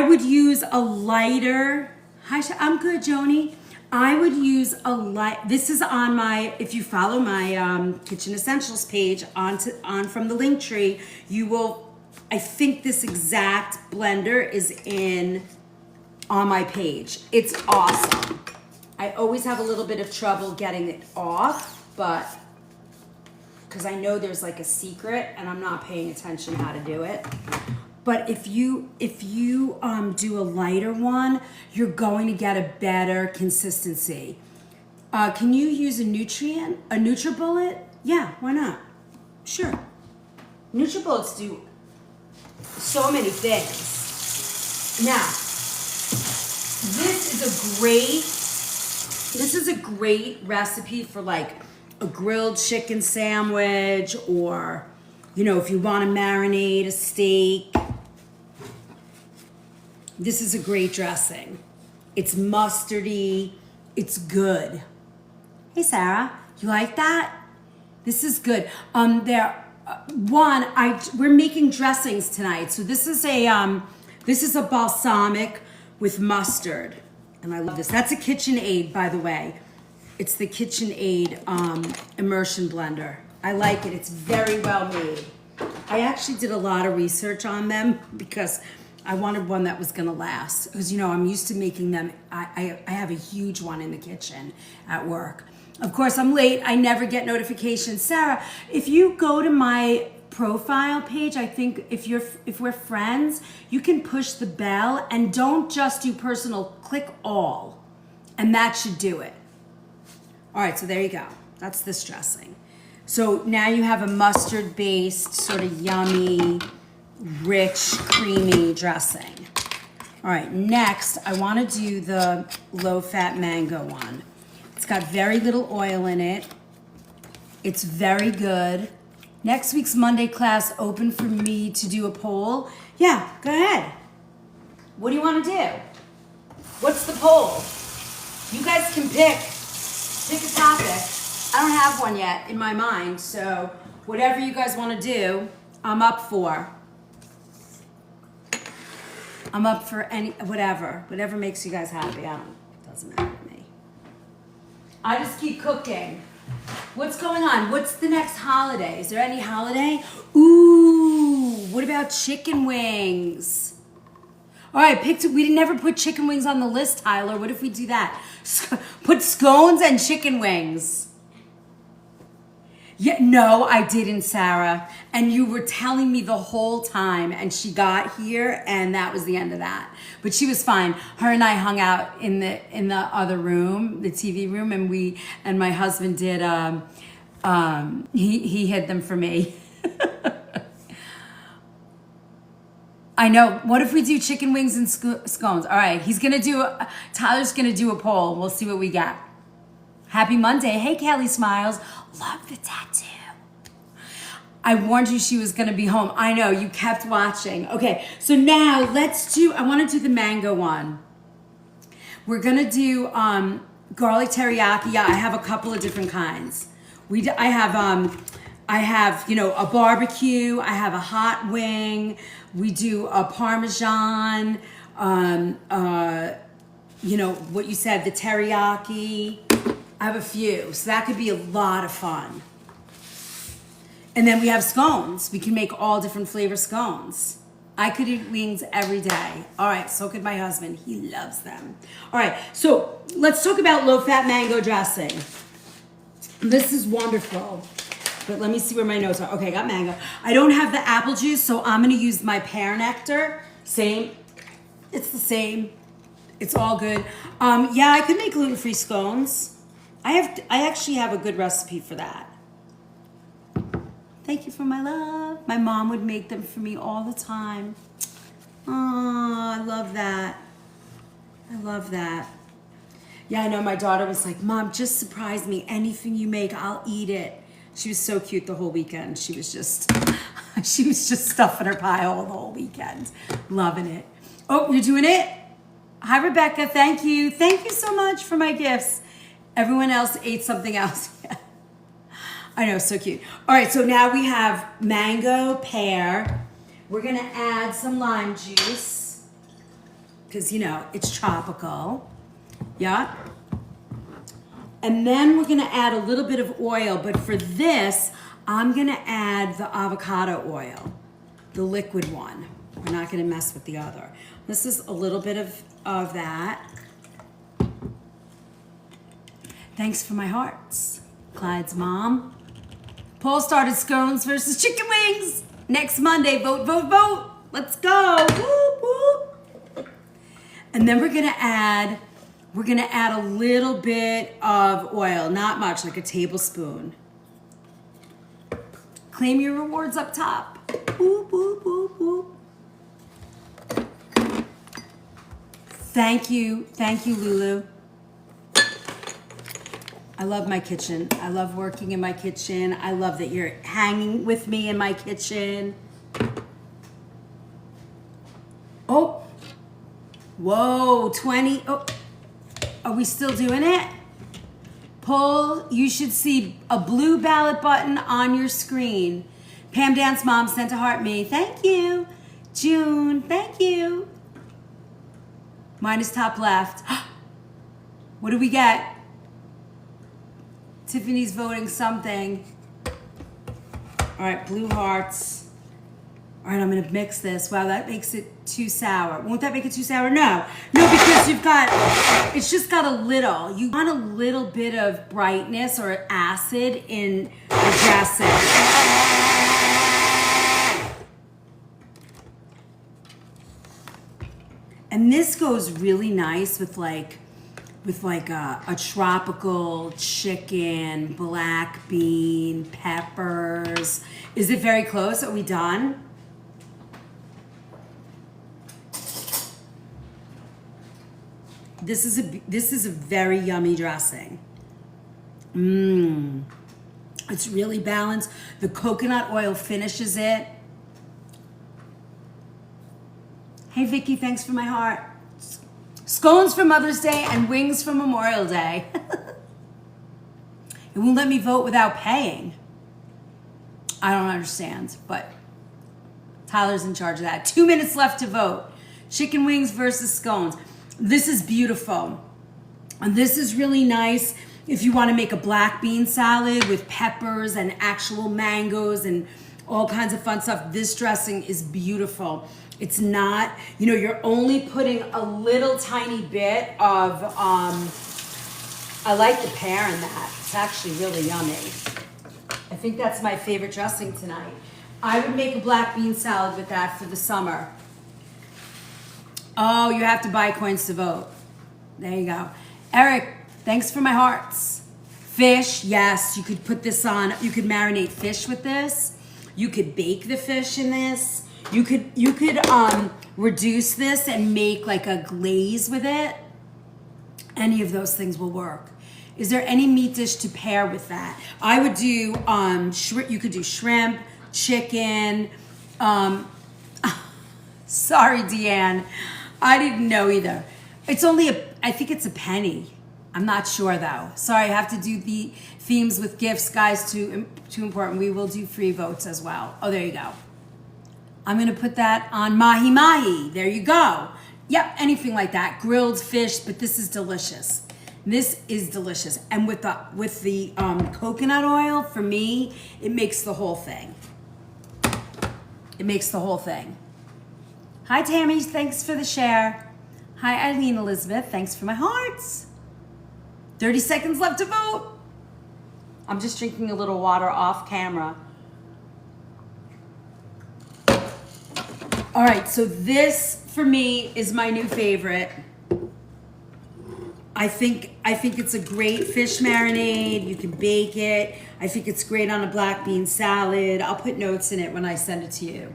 would use a lighter. Hi, I'm good, Joni. I would use a light. This is on my, if you follow my Kitchen Essentials page on from the link tree, you will, I think this exact blender is on my page. It's awesome. I always have a little bit of trouble getting it off, but because I know there's like a secret and I'm not paying attention how to do it. But if you do a lighter one, you're going to get a better consistency. Can you use a NutriBullet? Yeah, why not? Sure. NutriBullets do so many things. Now, this is a great recipe for like a grilled chicken sandwich, or, you know, if you want to marinate a steak. This is a great dressing. It's mustardy. It's good. Hey, Sarah, you like that? This is good. We're making dressings tonight. So this is a balsamic with mustard, and I love this. That's a KitchenAid, by the way. It's the KitchenAid immersion blender. I like it. It's very well made. I actually did a lot of research on them because I wanted one that was gonna last. Because, you know, I'm used to making them. I have a huge one in the kitchen at work. Of course, I'm late. I never get notifications. Sarah, if you go to my profile page, I think if we're friends, you can push the bell and don't just do personal, click all, and that should do it. All right, so there you go. That's this dressing. So now you have a mustard-based, sort of yummy, rich, creamy dressing. All right, next, I want to do the low-fat mango one. It's got very little oil in it. It's very good. Next week's Monday class open for me to do a poll. Yeah, go ahead. What do you want to do? What's the poll? You guys can pick a topic. I don't have one yet in my mind, so whatever you guys want to do, I'm up for. I'm up for whatever makes you guys happy. It doesn't matter to me. I just keep cooking. What's going on? What's the next holiday? Is there any holiday? Ooh, what about chicken wings? All right, we never put chicken wings on the list, Tyler. What if we do that? Put scones and chicken wings. Yeah, no, I didn't, Sarah. And you were telling me the whole time, and she got here, and that was the end of that. But she was fine. Her and I hung out in the other room, the TV room, and my husband did. He hid them for me. I know. What if we do chicken wings and scones? All right, Tyler's gonna do a poll. We'll see what we got. Happy Monday. Hey, Kelly Smiles. Love the tattoo. I warned you she was going to be home. I know, you kept watching. Okay, so now I want to do the mango one. We're going to do garlic teriyaki. Yeah, I have a couple of different kinds. I have, you know, a barbecue. I have a hot wing. We do a Parmesan, you know, what you said, the teriyaki. I have a few, so that could be a lot of fun. And then we have scones. We can make all different flavor scones. I could eat wings every day. All right, so could my husband. He loves them. All right, so let's talk about low-fat mango dressing. This is wonderful. But let me see where my notes are. Okay, I got mango. I don't have the apple juice, so I'm going to use my pear nectar. Same. It's the same. It's all good. Yeah, I could make gluten-free scones. I actually have a good recipe for that. Thank you for my love. My mom would make them for me all the time. Oh, I love that. I love that. Yeah, I know my daughter was like, Mom, just surprise me. Anything you make, I'll eat it. She was so cute the whole weekend. She was just stuffing her pie all the whole weekend. Loving it. Oh, you're doing it? Hi, Rebecca. Thank you. Thank you so much for my gifts. Everyone else ate something else. I know, so cute. All right, so now we have mango, pear. We're gonna add some lime juice because, you know, it's tropical. Yeah. And then we're gonna add a little bit of oil, but for this, I'm gonna add the avocado oil, the liquid one. We're not gonna mess with the other. This is a little bit of that. Thanks for my hearts. Clyde's mom. Poll started scones versus chicken wings. Next Monday, vote, vote, vote. Let's go. Whoop, whoop. And then we're gonna add a little bit of oil, not much, like a tablespoon. Claim your rewards up top. Whoop, whoop, whoop, whoop. Thank you, Lulu. I love my kitchen. I love working in my kitchen. I love that you're hanging with me in my kitchen. Oh, whoa, 20. Oh, are we still doing it? Pull, you should see a blue ballot button on your screen. Pam Dance Mom sent a heart me. Thank you. June, thank you. Mine is top left. What do we get? Tiffany's voting something. All right, blue hearts. All right, I'm gonna mix this. Wow, that makes it too sour. Won't that make it too sour? No, because it's just got a little. You want a little bit of brightness or acid in the dressing. And this goes really nice with like a tropical chicken, black bean, peppers. Is it very close? Are we done? This is a very yummy dressing. It's really balanced. The coconut oil finishes it. Hey Vicky, thanks for my heart. Scones for Mother's Day and wings for Memorial Day. It won't let me vote without paying. I don't understand, but Tyler's in charge of that. 2 minutes left to vote. Chicken wings versus scones. This is beautiful. And this is really nice if you want to make a black bean salad with peppers and actual mangoes and all kinds of fun stuff. This dressing is beautiful. It's not, you're only putting a little tiny bit of, I like the pear in that. It's actually really yummy. I think that's my favorite dressing tonight. I would make a black bean salad with that for the summer. Oh, you have to buy coins to vote. There you go. Eric, thanks for my hearts. Fish, yes, you could put this on. You could marinate fish with this. You could bake the fish in this. You could reduce this and make like a glaze with it. Any of those things will work. Is there any meat dish to pair with that? I would do you could do shrimp, chicken. Sorry, Deanne. I didn't know either. It's only I think it's a penny. I'm not sure though. Sorry, I have to do the themes with gifts, guys. Too important. We will do free votes as well. Oh, there you go. I'm gonna put that on mahi mahi. There you go. Yep, anything like that. Grilled fish, but this is delicious. This is delicious. And with the coconut oil, for me, it makes the whole thing. It makes the whole thing. Hi, Tammy. Thanks for the share. Hi, Eileen Elizabeth. Thanks for my hearts. 30 seconds left to vote. I'm just drinking a little water off camera. All right, so this for me is my new favorite. I think it's a great fish marinade. You can bake it. I think it's great on a black bean salad. I'll put notes in it when I send it to you.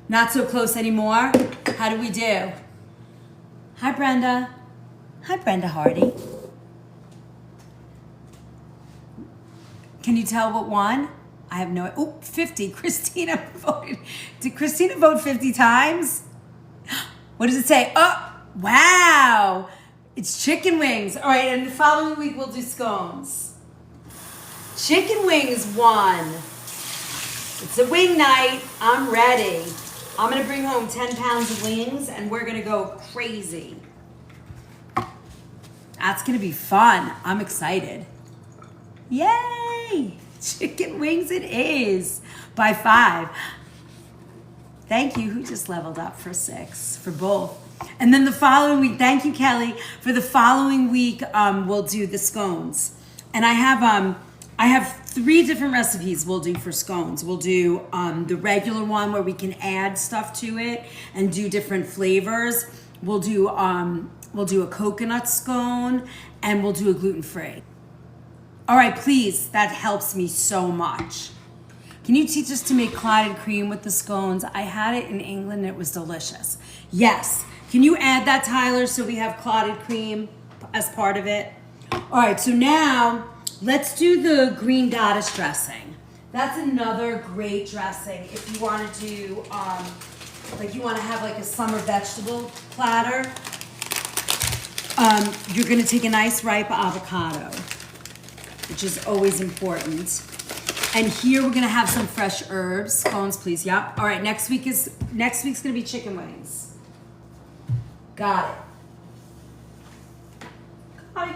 Not so close anymore. How do we do? Hi, Brenda. Hi, Brenda Hardy. Can you tell what won? I have no, 50. Christina voted. Did Christina vote 50 times? What does it say? Oh, wow. It's chicken wings. All right, and the following week we'll do scones. Chicken wings won. It's a wing night. I'm ready. I'm gonna bring home 10 pounds of wings and we're gonna go crazy. That's gonna be fun. I'm excited. Yay! Chicken wings it is. By 5. Thank you. Who just leveled up for 6? For both. And then the following week, thank you, Kelly. For the following week, we'll do the scones. And I have I have 3 different recipes we'll do for scones. We'll do the regular one where we can add stuff to it and do different flavors. We'll do a coconut scone, and we'll do a gluten-free. All right, please, that helps me so much. Can you teach us to make clotted cream with the scones? I had it in England and it was delicious. Yes. Can you add that, Tyler, so we have clotted cream as part of it? All right, so now let's do the green goddess dressing. That's another great dressing if you want to do, like you want to have like a summer vegetable platter. You're going to take a nice ripe avocado, which is always important. And here we're going to have some fresh herbs. Scones, please. Yep. All right, next week's going to be chicken wings. Got it.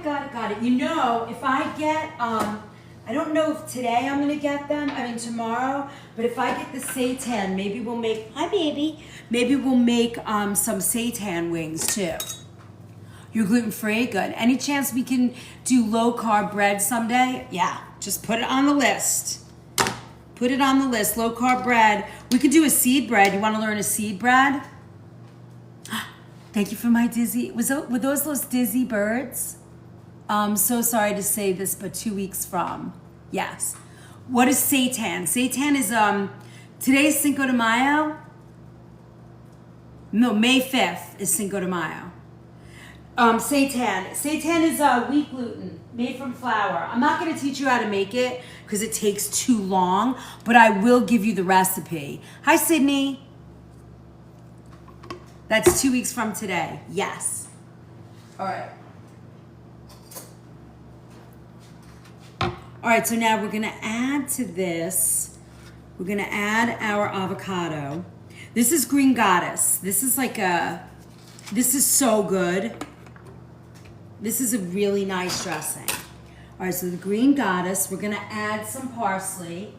Got it. You know, if I get, I don't know if today I'm going to get them, tomorrow, but if I get the seitan, maybe we'll make, hi baby, maybe we'll make some seitan wings too. You're gluten-free? Good. Any chance we can do low-carb bread someday? Yeah, just put it on the list. Put it on the list, low-carb bread. We could do a seed bread. You want to learn a seed bread? Thank you for my dizzy. Were those dizzy birds? I'm so sorry to say this, but 2 weeks from. Yes. What is seitan? Seitan is, today's Cinco de Mayo. No, May 5th is Cinco de Mayo. Seitan. Seitan is wheat gluten made from flour. I'm not going to teach you how to make it because it takes too long, but I will give you the recipe. Hi, Sydney. That's 2 weeks from today. Yes. All right. All right, so now we're going to add to this, we're going to add our avocado. This is Green Goddess. This is this is so good. This is a really nice dressing. All right, so the Green Goddess, we're going to add some parsley,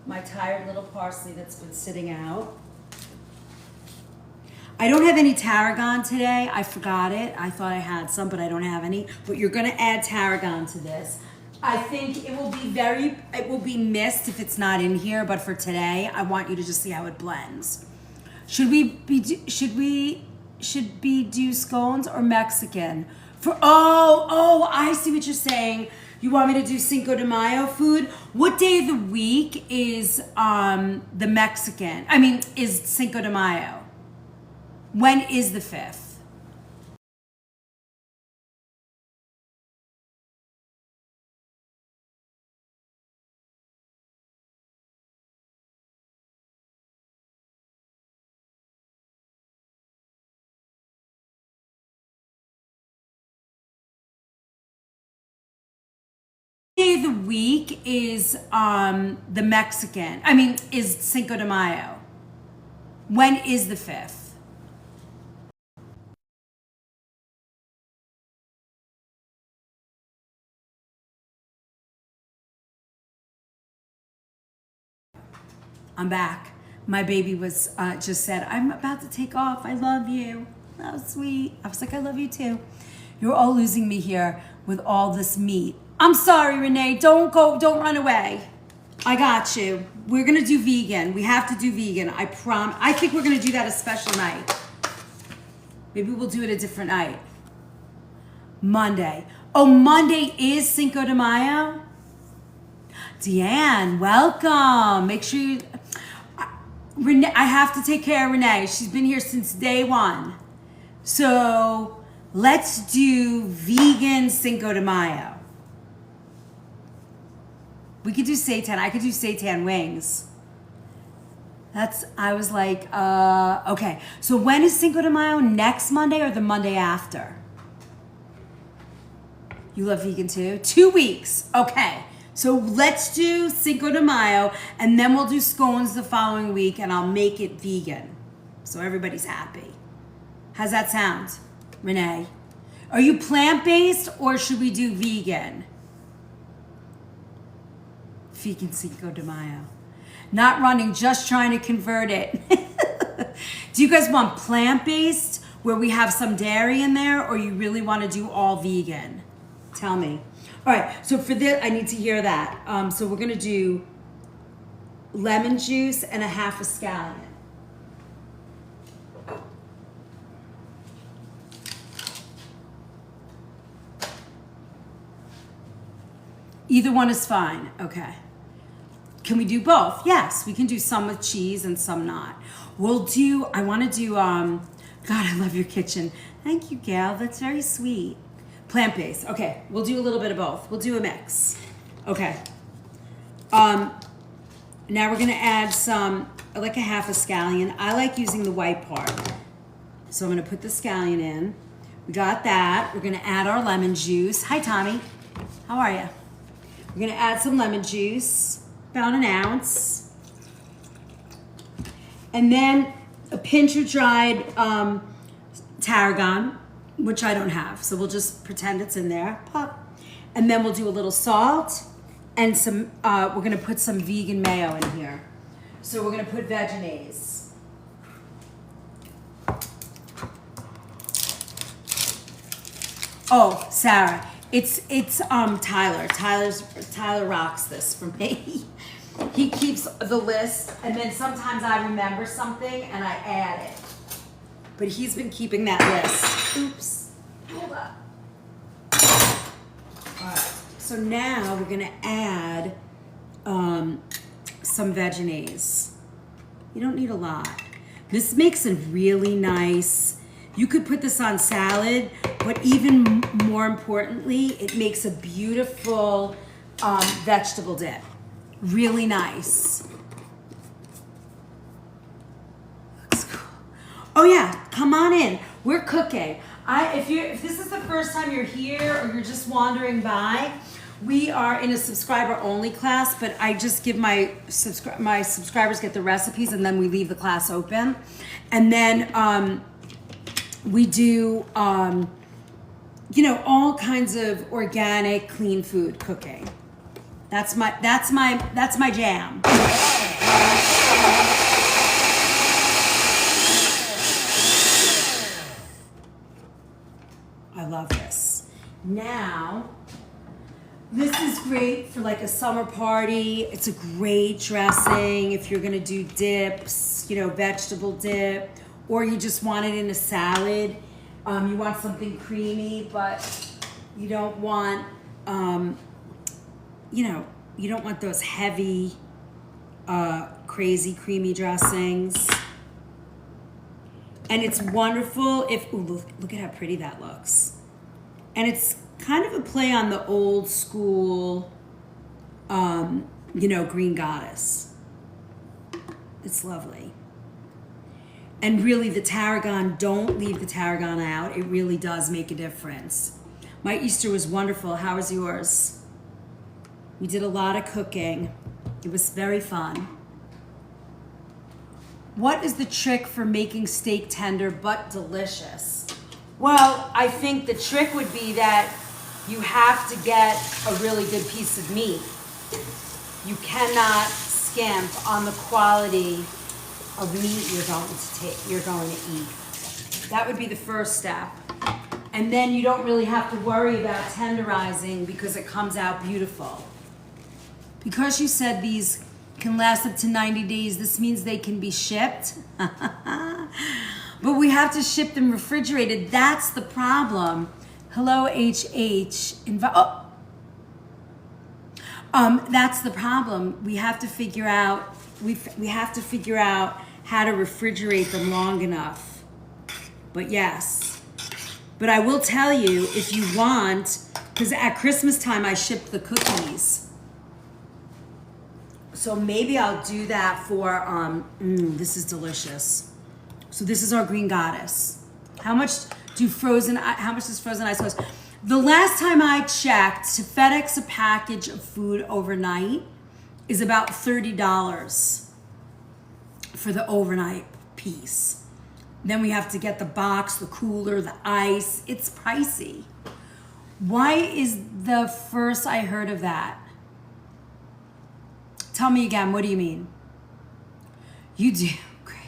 my tired little parsley that's been sitting out. I don't have any tarragon today. I forgot it. I thought I had some, but I don't have any. But you're going to add tarragon to this. I think it will be missed if it's not in here, but for today, I want you to just see how it blends. Should we do scones or Mexican? I see what you're saying. You want me to do Cinco de Mayo food? What day of the week is the Mexican? Is Cinco de Mayo? When is the 5th? Day of the week is the Mexican? Is Cinco de Mayo? When is the 5th? I'm back. My baby was just said, I'm about to take off. I love you. That was sweet. I was like, I love you too. You're all losing me here with all this meat. I'm sorry, Renee. Don't run away. I got you. We're going to do vegan. We have to do vegan. I promise. I think we're going to do that a special night. Maybe we'll do it a different night. Monday. Oh, Monday is Cinco de Mayo? Deanne, welcome. Make sure you... Renee, I have to take care of Renee. She's been here since day one. So let's do vegan Cinco de Mayo. We could do seitan. I could do seitan wings. I was like, okay. So when is Cinco de Mayo? Next Monday or the Monday after? You love vegan too? 2 weeks. Okay. So let's do Cinco de Mayo, and then we'll do scones the following week, and I'll make it vegan. So everybody's happy. How's that sound, Renee? Are you plant-based, or should we do vegan? Vegan Cinco de Mayo. Not running, just trying to convert it. Do you guys want plant-based, where we have some dairy in there, or you really want to do all vegan? Tell me. All right, so for this, I need to hear that. So we're gonna do lemon juice and a half a scallion. Either one is fine, okay. Can we do both? Yes, we can do some with cheese and some not. I wanna do, God, I love your kitchen. Thank you, Gail, that's very sweet. Plant-based, okay, we'll do a little bit of both. We'll do a mix, okay. Now we're gonna add some, like a half a scallion. I like using the white part. So I'm gonna put the scallion in. We got that. We're gonna add our lemon juice. Hi, Tommy, how are you? We're gonna add some lemon juice, about an ounce. And then a pinch of dried tarragon, which I don't have. So we'll just pretend it's in there, pop. And then we'll do a little salt and some, we're gonna put some vegan mayo in here. So we're gonna put Vegenaise. Oh, Sarah, it's Tyler. Tyler rocks this for me. He keeps the list, and then sometimes I remember something and I add it. But he's been keeping that list. Oops, hold up. All right, so now we're gonna add some Vegenaise. You don't need a lot. This makes a really nice, you could put this on salad, but even more importantly, it makes a beautiful vegetable dip. Really nice. Looks cool. Oh yeah, come on in. We're cooking. If this is the first time you're here or you're just wandering by, we are in a subscriber only class, but I just give my subscribers get the recipes and then we leave the class open. And then we do all kinds of organic, clean food cooking. That's my jam. I love this. Now, this is great for like a summer party. It's a great dressing if you're gonna do dips, vegetable dip, or you just want it in a salad. You want something creamy, but you don't want, you don't want those heavy, crazy creamy dressings. And it's wonderful if, look at how pretty that looks. And it's kind of a play on the old school, green goddess. It's lovely. And really the tarragon, don't leave the tarragon out. It really does make a difference. My Easter was wonderful. How was yours? We did a lot of cooking. It was very fun. What is the trick for making steak tender but delicious? Well, I think the trick would be that you have to get a really good piece of meat. You cannot skimp on the quality of meat you're going to eat. That would be the first step. And then you don't really have to worry about tenderizing because it comes out beautiful. Because you said these can last up to 90 days, this means they can be shipped. But we have to ship them refrigerated. That's the problem. Hello, HH. That's the problem. We have to figure out. We have to figure out how to refrigerate them long enough. But yes. But I will tell you, if you want, because at Christmas time I shipped the cookies. So maybe I'll do that for. This is delicious. So this is our green goddess. How much does frozen ice cost? The last time I checked, to FedEx a package of food overnight is about $30 for the overnight piece. Then we have to get the box, the cooler, the ice. It's pricey. Why is the first I heard of that? Tell me again, what do you mean? You do, great.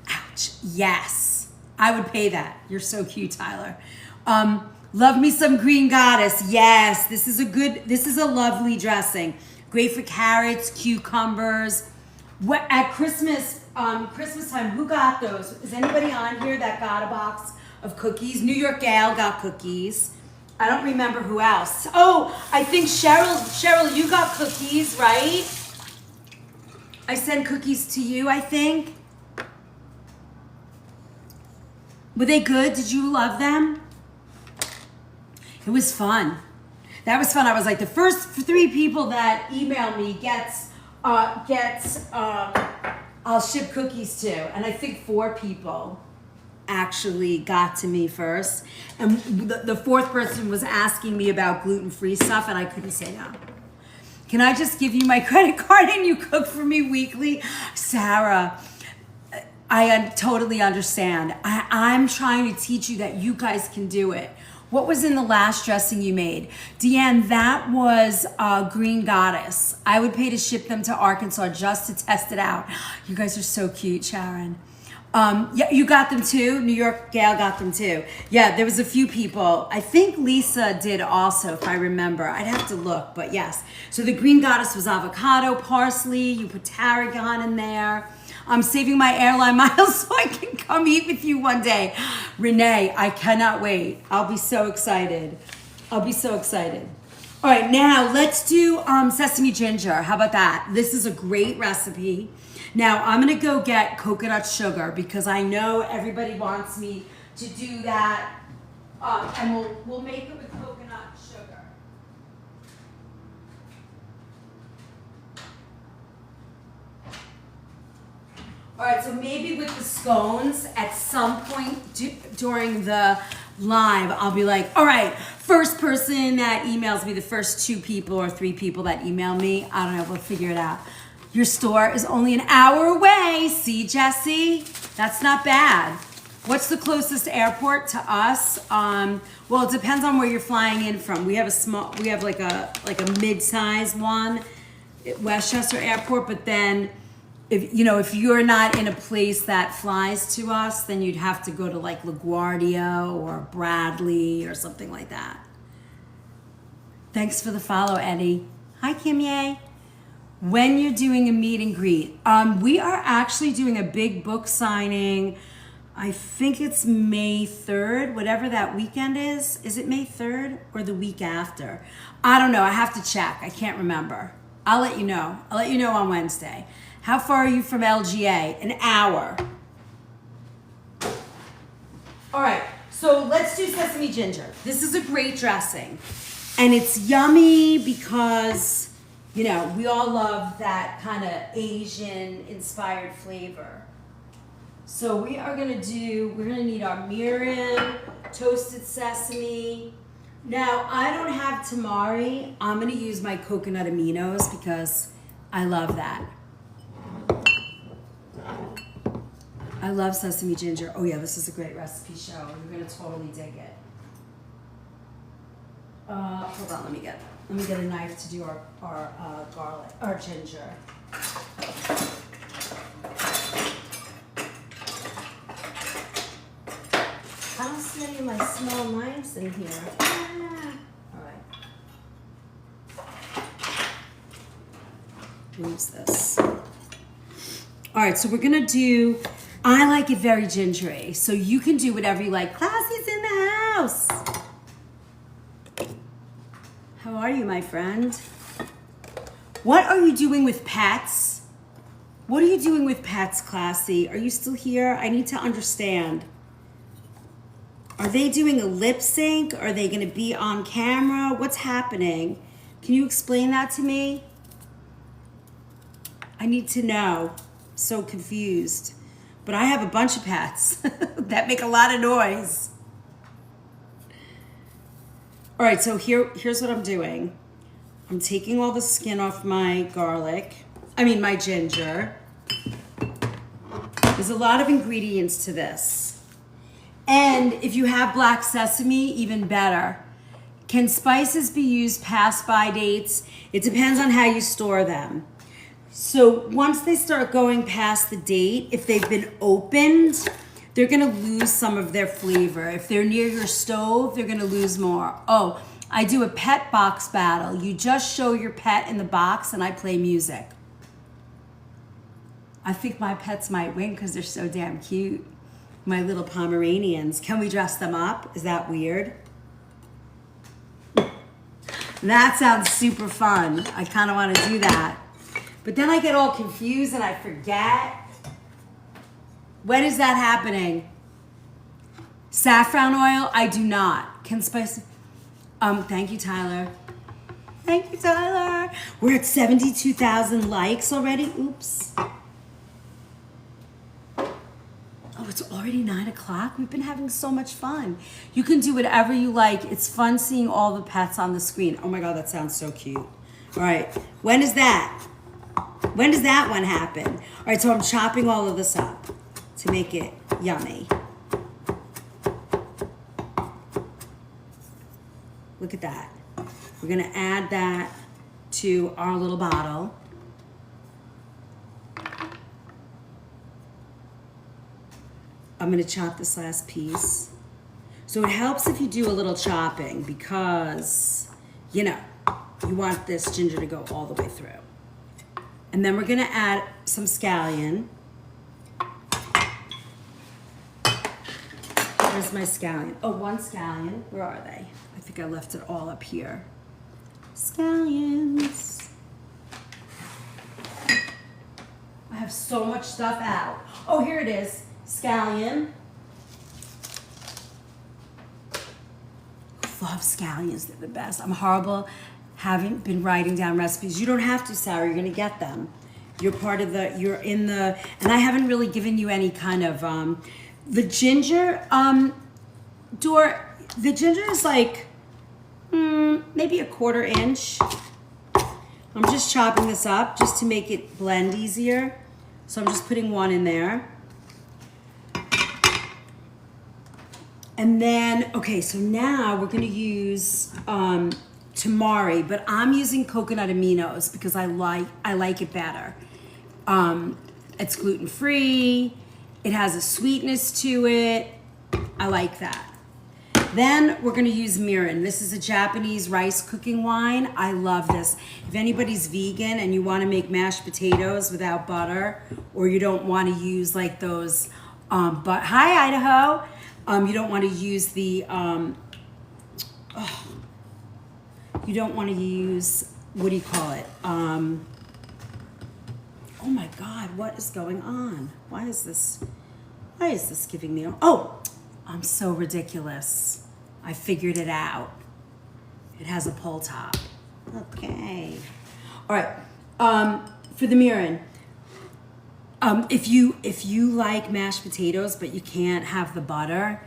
Ouch, yes. I would pay that. You're so cute, Tyler. Love me some green goddess. Yes, this is a lovely dressing. Great for carrots, cucumbers. What at Christmas time, who got those? Is anybody on here that got a box of cookies? New York Gal got cookies. I don't remember who else. Oh, I think Cheryl, you got cookies, right? I sent cookies to you, I think. Were they good? Did you love them? It was fun. That was fun. I was like, the first 3 people that email me I'll ship cookies to. And I think 4 people actually got to me first. And the 4th person was asking me about gluten-free stuff, and I couldn't say no. Can I just give you my credit card and you cook for me weekly? Sarah, I totally understand. I'm trying to teach you that you guys can do it. What was in the last dressing you made? Deanne, that was Green Goddess. I would pay to ship them to Arkansas just to test it out. You guys are so cute, Sharon. Yeah, you got them too? New York Gal got them too. Yeah, there was a few people. I think Lisa did also, if I remember. I'd have to look, but yes. So the Green Goddess was avocado, parsley. You put tarragon in there. I'm saving my airline miles so I can come eat with you one day. Renee, I cannot wait. I'll be so excited. All right, now let's do sesame ginger. How about that? This is a great recipe. Now I'm gonna go get coconut sugar because I know everybody wants me to do that. And we'll make it with coconut sugar. All right, so maybe with the scones, at some point during the live, I'll be like, all right, first person that emails me, the first 2 people or 3 people that email me, I don't know, we'll figure it out. Your store is only an hour away. See, Jesse? That's not bad. What's the closest airport to us? Well, it depends on where you're flying in from. We have like a mid-size one at Westchester Airport, but then if you're not in a place that flies to us, then you'd have to go to like LaGuardia or Bradley or something like that. Thanks for the follow, Eddie. Hi, Kim Ye. When you're doing a meet and greet, we are actually doing a big book signing. I think it's May 3rd, whatever that weekend is. Is it May 3rd or the week after? I don't know. I have to check. I can't remember. I'll let you know. I'll let you know on Wednesday. How far are you from LGA? An hour. All right, so let's do sesame ginger. This is a great dressing. And it's yummy because, we all love that kind of Asian-inspired flavor. So we're gonna need our mirin, toasted sesame. Now, I don't have tamari. I'm gonna use my coconut aminos because I love that. I love sesame ginger. Oh yeah, this is a great recipe show. You're gonna totally dig it. Hold on, let me get a knife to do our garlic, our ginger. I don't see any of my small knives in here. All right. Use this. All right, so we're gonna do, I like it very gingery, so you can do whatever you like. Classy's in the house. How are you, my friend? What are you doing with pets? What are you doing with pets, Classy? Are you still here? I need to understand. Are they doing a lip sync? Are they gonna be on camera? What's happening? Can you explain that to me? I need to know. So confused. But I have a bunch of pets that make a lot of noise. All right, so here's what I'm doing. I'm taking all the skin off my my ginger. There's a lot of ingredients to this. And if you have black sesame, even better. Can spices be used past by dates? It depends on how you store them. So once they start going past the date, if they've been opened, they're gonna lose some of their flavor. If they're near your stove, they're gonna lose more. Oh, I do a pet box battle. You just show your pet in the box and I play music. I think my pets might win because they're so damn cute. My little Pomeranians. Can we dress them up? Is that weird? That sounds super fun. I kind of want to do that. But then I get all confused and I forget. When is that happening? Saffron oil? I do not. Can spice... thank you, Tyler. Thank you, Tyler. We're at 72,000 likes already. Oops. Oh, it's already 9 o'clock. We've been having so much fun. You can do whatever you like. It's fun seeing all the pets on the screen. Oh my God, that sounds so cute. All right, when is that? When does that one happen? All right, so I'm chopping all of this up to make it yummy. Look at that. We're gonna add that to our little bottle. I'm gonna chop this last piece. So it helps if you do a little chopping because, you know, you want this ginger to go all the way through. And then we're gonna add some scallion. Where's my scallion? Oh, one scallion. Where are they? I think I left it all up here. Scallions. I have so much stuff out. Oh, here it is. Scallion. Love scallions. They're the best. I'm horrible having been writing down recipes. You don't have to, Sarah. You're going to get them. You're part of the, you're in the, and I haven't really given you any kind of, the ginger, the ginger is like, maybe a 1/4 inch. I'm just chopping this up just to make it blend easier. So I'm just putting one in there. And then, okay, so now we're gonna use tamari, but I'm using coconut aminos because I like it better. It's gluten-free, it has a sweetness to it, I like that. Then we're gonna use mirin. This is a Japanese rice cooking wine. I love this. If anybody's vegan and you wanna make mashed potatoes without butter, or you don't wanna use like those, but hi Idaho, you don't wanna use the, you don't wanna use, what do you call it? Oh my God, what is going on? Why is this giving me, oh, I'm so ridiculous. I figured it out. It has a pull top. Okay. All right. For the mirin, if you like mashed potatoes but you can't have the butter,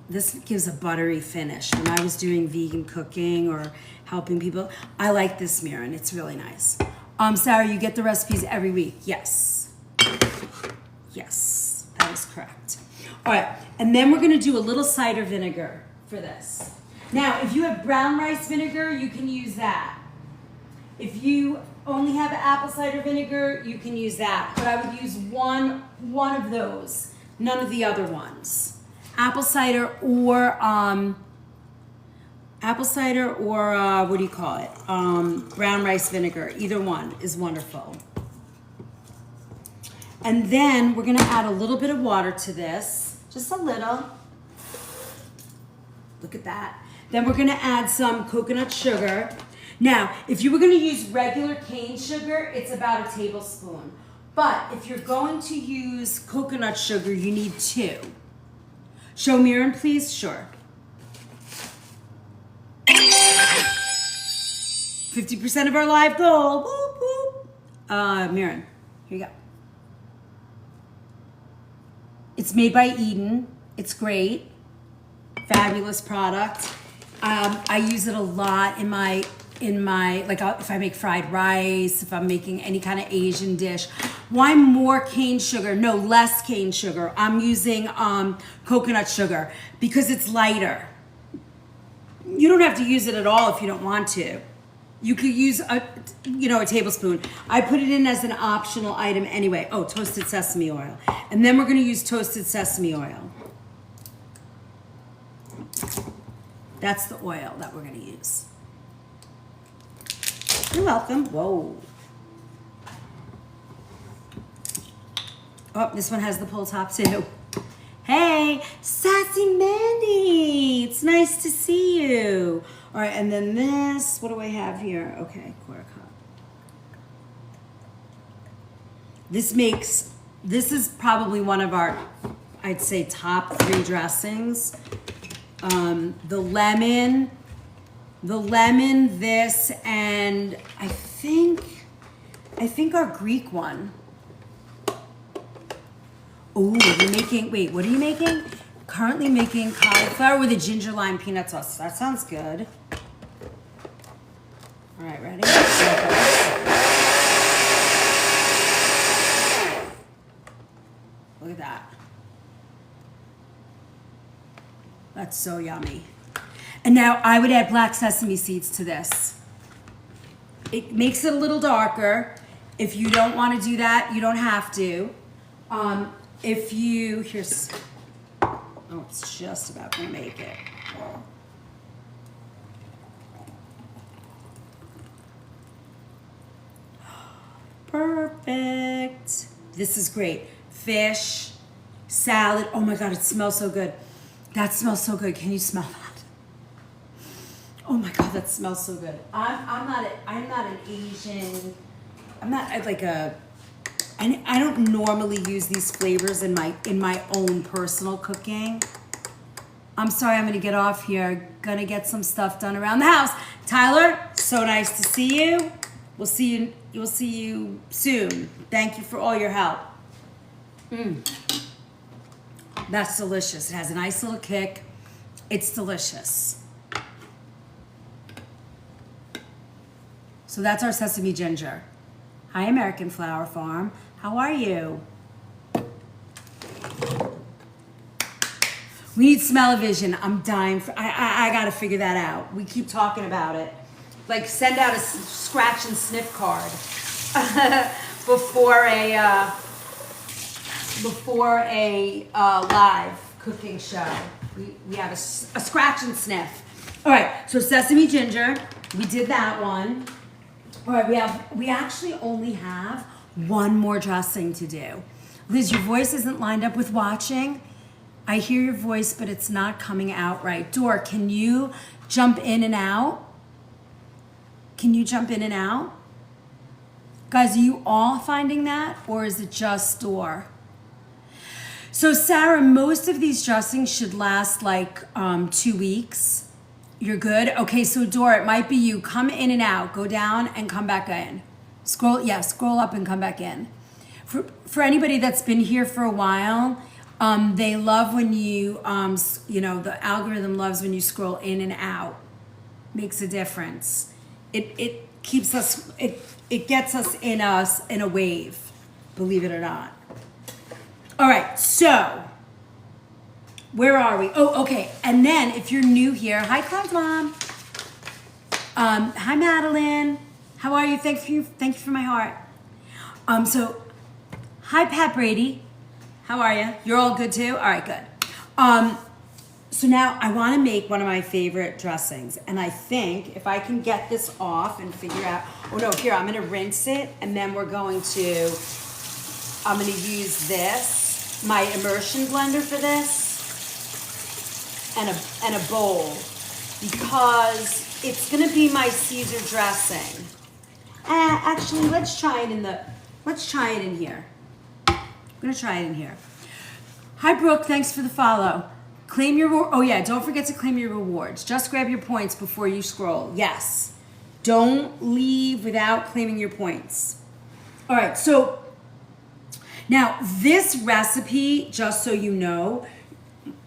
this gives a buttery finish. When I was doing vegan cooking or helping people, I like this mirin. It's really nice. Sarah, you get the recipes every week. Yes. Yes, that is correct. All right, and then we're gonna do a little cider vinegar for this. Now, if you have brown rice vinegar, you can use that. If you only have apple cider vinegar, you can use that. But I would use one of those, none of the other ones. Apple cider or what do you call it? Brown rice vinegar. Either one is wonderful. And then we're gonna add a little bit of water to this, just a little. Look at that. Then we're gonna add some coconut sugar. Now, if you were gonna use regular cane sugar, it's about a tablespoon. But if you're going to use coconut sugar, you need 2. Show mirin, please. Sure. 50% of our live goal. Whoop, whoop. Mirin, here you go. It's made by Eden. It's great. Fabulous product. I use it a lot in my like if I make fried rice, if I'm making any kind of Asian dish. Why more cane sugar? No, less cane sugar. I'm using coconut sugar because it's lighter. You don't have to use it at all if you don't want to. You could use a tablespoon. I put it in as an optional item anyway. Oh, toasted sesame oil. And then we're gonna use toasted sesame oil. That's the oil that we're gonna use. You're welcome. Whoa. Oh, this one has the pull top too. Hey, Sassy Mandy. It's nice to see you. All right, and then this, what do I have here? Okay, quarter cup. This is probably one of our, I'd say, top 3 dressings. The lemon, this, and I think our Greek one. Oh, you're making, wait, what are you making? Currently making cauliflower with a ginger lime peanut sauce. That sounds good. All right, ready? Look at that. That's so yummy. And now I would add black sesame seeds to this. It makes it a little darker. If you don't want to do that, you don't have to. Here's, oh, it's just about gonna make it. Perfect. This is great. Fish, salad. Oh my God, it smells so good. That smells so good. Can you smell that? Oh my God, that smells so good. I'm not an Asian. I'm not like a. I don't normally use these flavors in my own personal cooking. I'm sorry, I'm gonna get off here. Gonna get some stuff done around the house. Tyler, so nice to see you. We'll see you soon. Thank you for all your help. That's delicious. It has a nice little kick. It's delicious. So that's our sesame ginger. Hi, American Flower Farm. How are you? We need smell-o-vision. I'm dying for, I gotta figure that out. We keep talking about it. Like, send out a scratch and sniff card before a live cooking show. We have a scratch and sniff. All right, so sesame ginger, we did that one. All right, we actually only have one more dressing to do. Liz, your voice isn't lined up with watching. I hear your voice, but it's not coming out right. Dor, can you jump in and out? Can you jump in and out? Guys, are you all finding that, or is it just Dor? So Sarah, most of these dressings should last like 2 weeks. You're good? Okay, so Dor, it might be you. Come in and out. Go down and come back in. Scroll up and come back in. For anybody that's been here for a while, they love when you, the algorithm loves when you scroll in and out. Makes a difference. It keeps us, it gets us in a wave, believe it or not. All right, so where are we? Oh, okay. And then if you're new here, hi Cloud's mom. Hi Madeline. How are you? Thank you for my heart. So hi Pat Brady. How are you? You're all good too? All right, good. So now I want to make one of my favorite dressings. And I think if I can get this off and figure out, oh no, here, I'm going to rinse it. And then I'm going to use this, my immersion blender for this, and a bowl, because it's going to be my Caesar dressing. Actually, let's try it in here. I'm going to try it in here. Hi, Brooke. Thanks for the follow. Claim your, oh yeah, don't forget to claim your rewards. Just grab your points before you scroll. Yes. Don't leave without claiming your points. All right, so now this recipe, just so you know,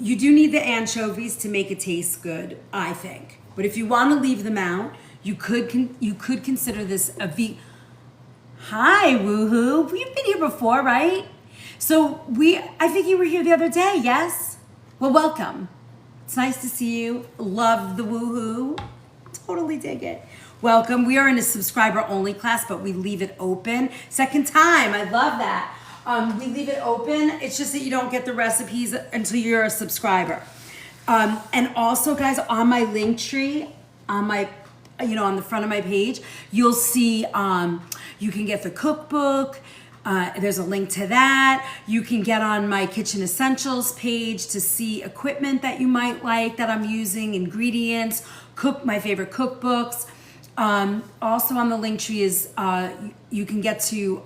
you do need the anchovies to make it taste good, I think. But if you want to leave them out, you could consider this a vegan. Hi, woohoo. You've been here before, right? So I think you were here the other day, yes? Well, welcome. It's nice to see you. Love the woohoo. Totally dig it. Welcome. We are in a subscriber only class, but we leave it open. Second time. I love that. We leave it open. It's just that you don't get the recipes until you're a subscriber. And also, guys, on my link tree, on my, on the front of my page, you'll see you can get the cookbook. There's a link to that. You can get on my kitchen essentials page to see equipment that you might like that I'm using, ingredients, my favorite cookbooks. Also on the link tree is you can get to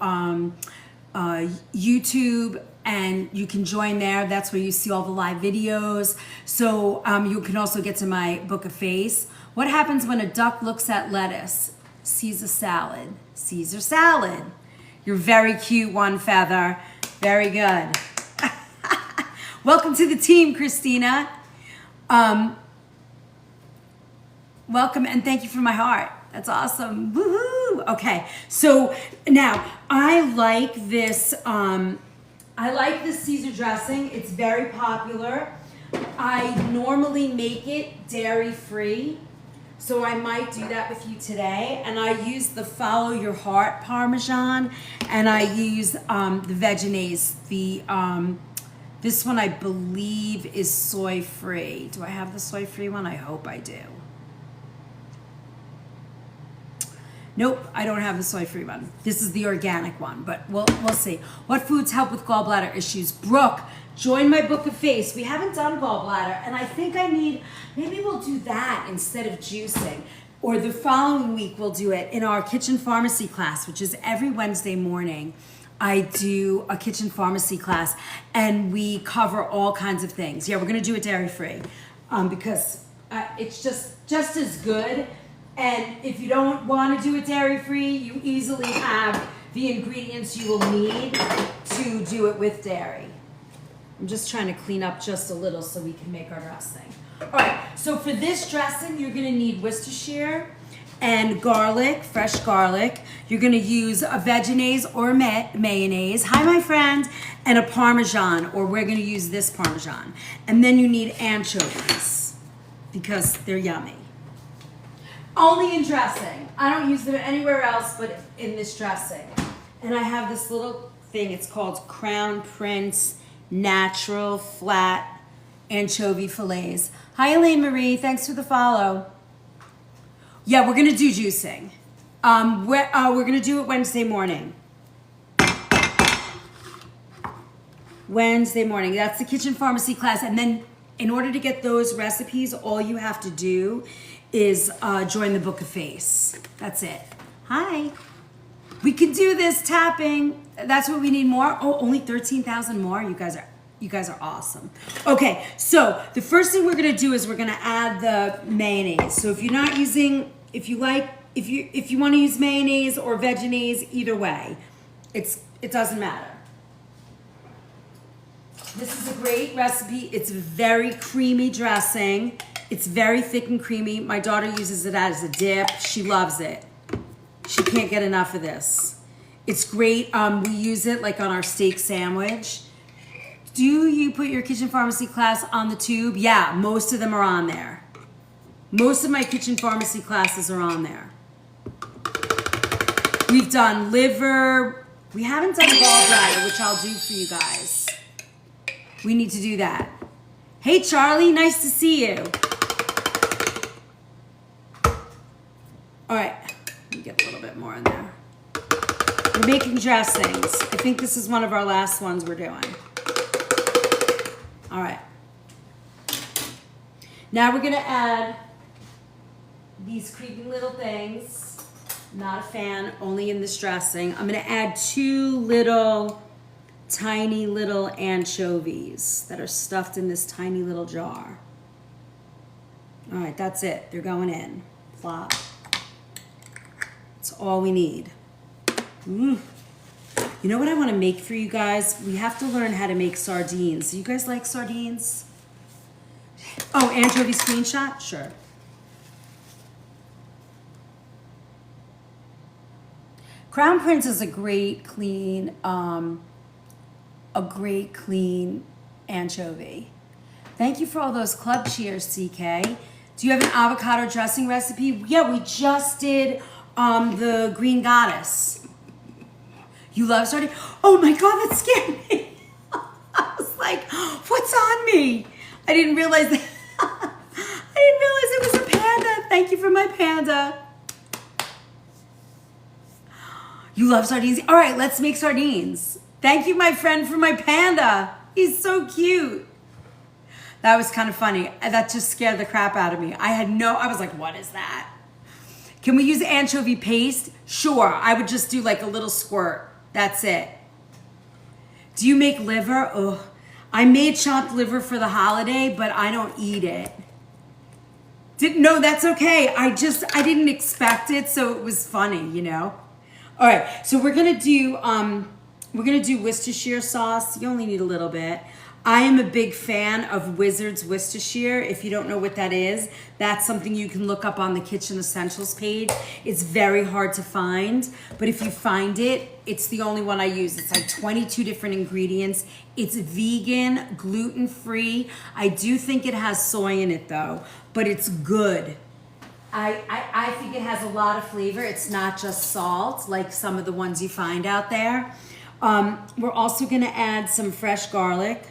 YouTube and you can join there. That's where you see all the live videos. So you can also get to my book of face. What happens when a duck looks at lettuce? Caesar salad. Caesar salad. You're very cute, One Feather. Very good. Welcome to the team, Christina. Welcome and thank you for my heart. That's awesome. Woohoo! Okay, so now I like this Caesar dressing. It's very popular. I normally make it dairy-free, so I might do that with you today. And I use the Follow Your Heart Parmesan, and I use the Vegenaise. This one I believe is soy-free. Do I have the soy-free one? I hope I do. Nope, I don't have the soy-free one. This is the organic one, but we'll see. What foods help with gallbladder issues? Brooke, join my book of face. We haven't done gallbladder, and I think maybe we'll do that instead of juicing. Or the following week we'll do it in our kitchen pharmacy class, which is every Wednesday morning. I do a kitchen pharmacy class, and we cover all kinds of things. Yeah, we're gonna do it dairy-free because it's just as good. And if you don't want to do it dairy-free, you easily have the ingredients you will need to do it with dairy. I'm just trying to clean up just a little so we can make our dressing. All right, so for this dressing, you're going to need Worcestershire and garlic, fresh garlic. You're going to use a Vegenaise or mayonnaise. Hi, my friend. And a Parmesan, or we're going to use this Parmesan. And then you need anchovies because they're yummy. Only in dressing. I don't use them anywhere else but in this dressing. And I have this little thing. It's called Crown Prince Natural Flat Anchovy Fillets. Hi, Elaine Marie. Thanks for the follow. Yeah, we're going to do juicing. We're going to do it Wednesday morning. Wednesday morning. That's the kitchen pharmacy class. And then in order to get those recipes, all you have to do is join the book of face. That's it. Hi. We can do this tapping. That's what we need more. Oh, only 13,000 more. You guys are awesome. Okay, so the first thing we're gonna do is we're gonna add the mayonnaise. So if you're not using, if you want to use mayonnaise or Vegenaise, either way, it doesn't matter. This is a great recipe. It's very creamy dressing. It's very thick and creamy. My daughter uses it as a dip. She loves it. She can't get enough of this. It's great. We use it like on our steak sandwich. Do you put your kitchen pharmacy class on the tube? Yeah, most of them are on there. Most of my kitchen pharmacy classes are on there. We've done liver. We haven't done gallbladder, which I'll do for you guys. We need to do that. Hey, Charlie, nice to see you. All right, let me get a little bit more in there. We're making dressings. I think this is one of our last ones we're doing. All right. Now we're gonna add these creepy little things. Not a fan, only in this dressing. I'm gonna add 2 little, tiny little anchovies that are stuffed in this tiny little jar. All right, that's it. They're going in. Plop. That's all we need. You know what I want to make for you guys? We have to learn how to make sardines. Do you guys like sardines? Oh, anchovy screenshot? Sure. Crown Prince is a great clean anchovy. Thank you for all those club cheers, CK. Do you have an avocado dressing recipe? Yeah, we just did the Green Goddess. You love sardines? Oh my God, that scared me. I was like, what's on me? I didn't realize that. I didn't realize it was a panda. Thank you for my panda. You love sardines? All right, let's make sardines. Thank you, my friend, for my panda. He's so cute. That was kind of funny. That just scared the crap out of me. I was like, what is that? Can we use anchovy paste? Sure, I would just do like a little squirt. That's it. Do you make liver? Ugh. I made chopped liver for the holiday, but I don't eat it. No, that's okay. I didn't expect it, so it was funny, you know? All right, so we're gonna do Worcestershire sauce. You only need a little bit. I am a big fan of Wizard's Worcestershire. If you don't know what that is, that's something you can look up on the Kitchen Essentials page. It's very hard to find, but if you find it, it's the only one I use. It's like 22 different ingredients. It's vegan, gluten-free. I do think it has soy in it though, but it's good. I think it has a lot of flavor. It's not just salt like some of the ones you find out there. We're also gonna add some fresh garlic.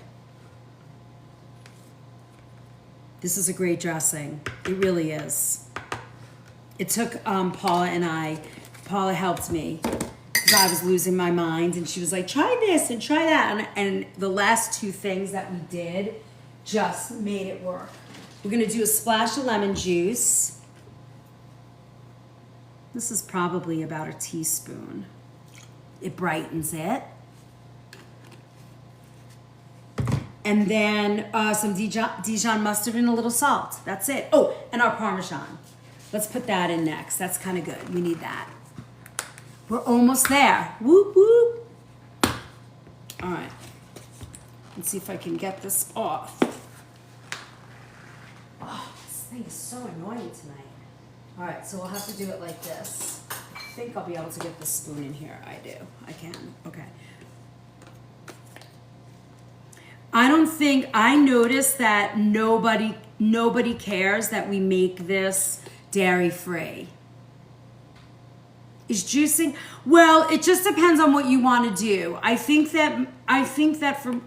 This is a great dressing. It really is. It took Paula helped me because I was losing my mind, and she was like, try this and try that. And the last two things that we did just made it work. We're gonna do a splash of lemon juice. This is probably about a teaspoon. It brightens it. And then some Dijon mustard and a little salt. That's it. Oh, and our Parmesan. Let's put that in next. That's kind of good. We need that. We're almost there. Whoop, whoop. All right. Let's see if I can get this off. Oh, this thing is so annoying tonight. All right, so we'll have to do it like this. I think I'll be able to get the spoon in here. I do. I can. Okay. I noticed that nobody cares that we make this dairy free. Is juicing? Well, it just depends on what you want to do. I think that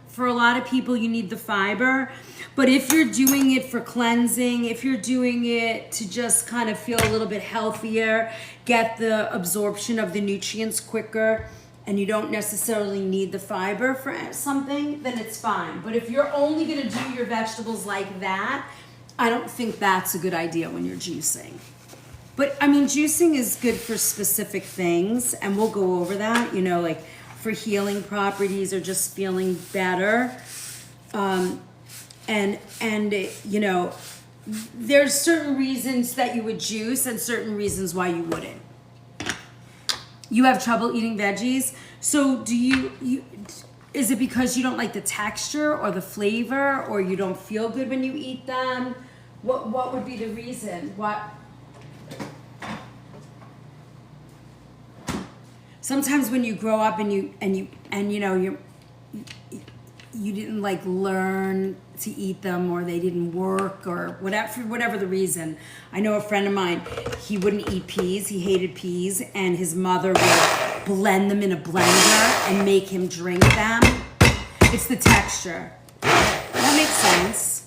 for a lot of people you need the fiber, but if you're doing it for cleansing, if you're doing it to just kind of feel a little bit healthier, get the absorption of the nutrients quicker, and you don't necessarily need the fiber for something, then it's fine. But if you're only gonna do your vegetables like that, I don't think that's a good idea when you're juicing. But I mean, juicing is good for specific things, and we'll go over that, you know, like for healing properties or just feeling better. You know, there's certain reasons that you would juice and certain reasons why you wouldn't. You have trouble eating veggies, so do you is it because you don't like the texture or the flavor, or you don't feel good when you eat them? What would be the reason? Sometimes when you grow up and you know you didn't like learn to eat them, or they didn't work, or whatever the reason. I know a friend of mine, he wouldn't eat peas, he hated peas, and his mother would blend them in a blender and make him drink them. It's the texture. That makes sense.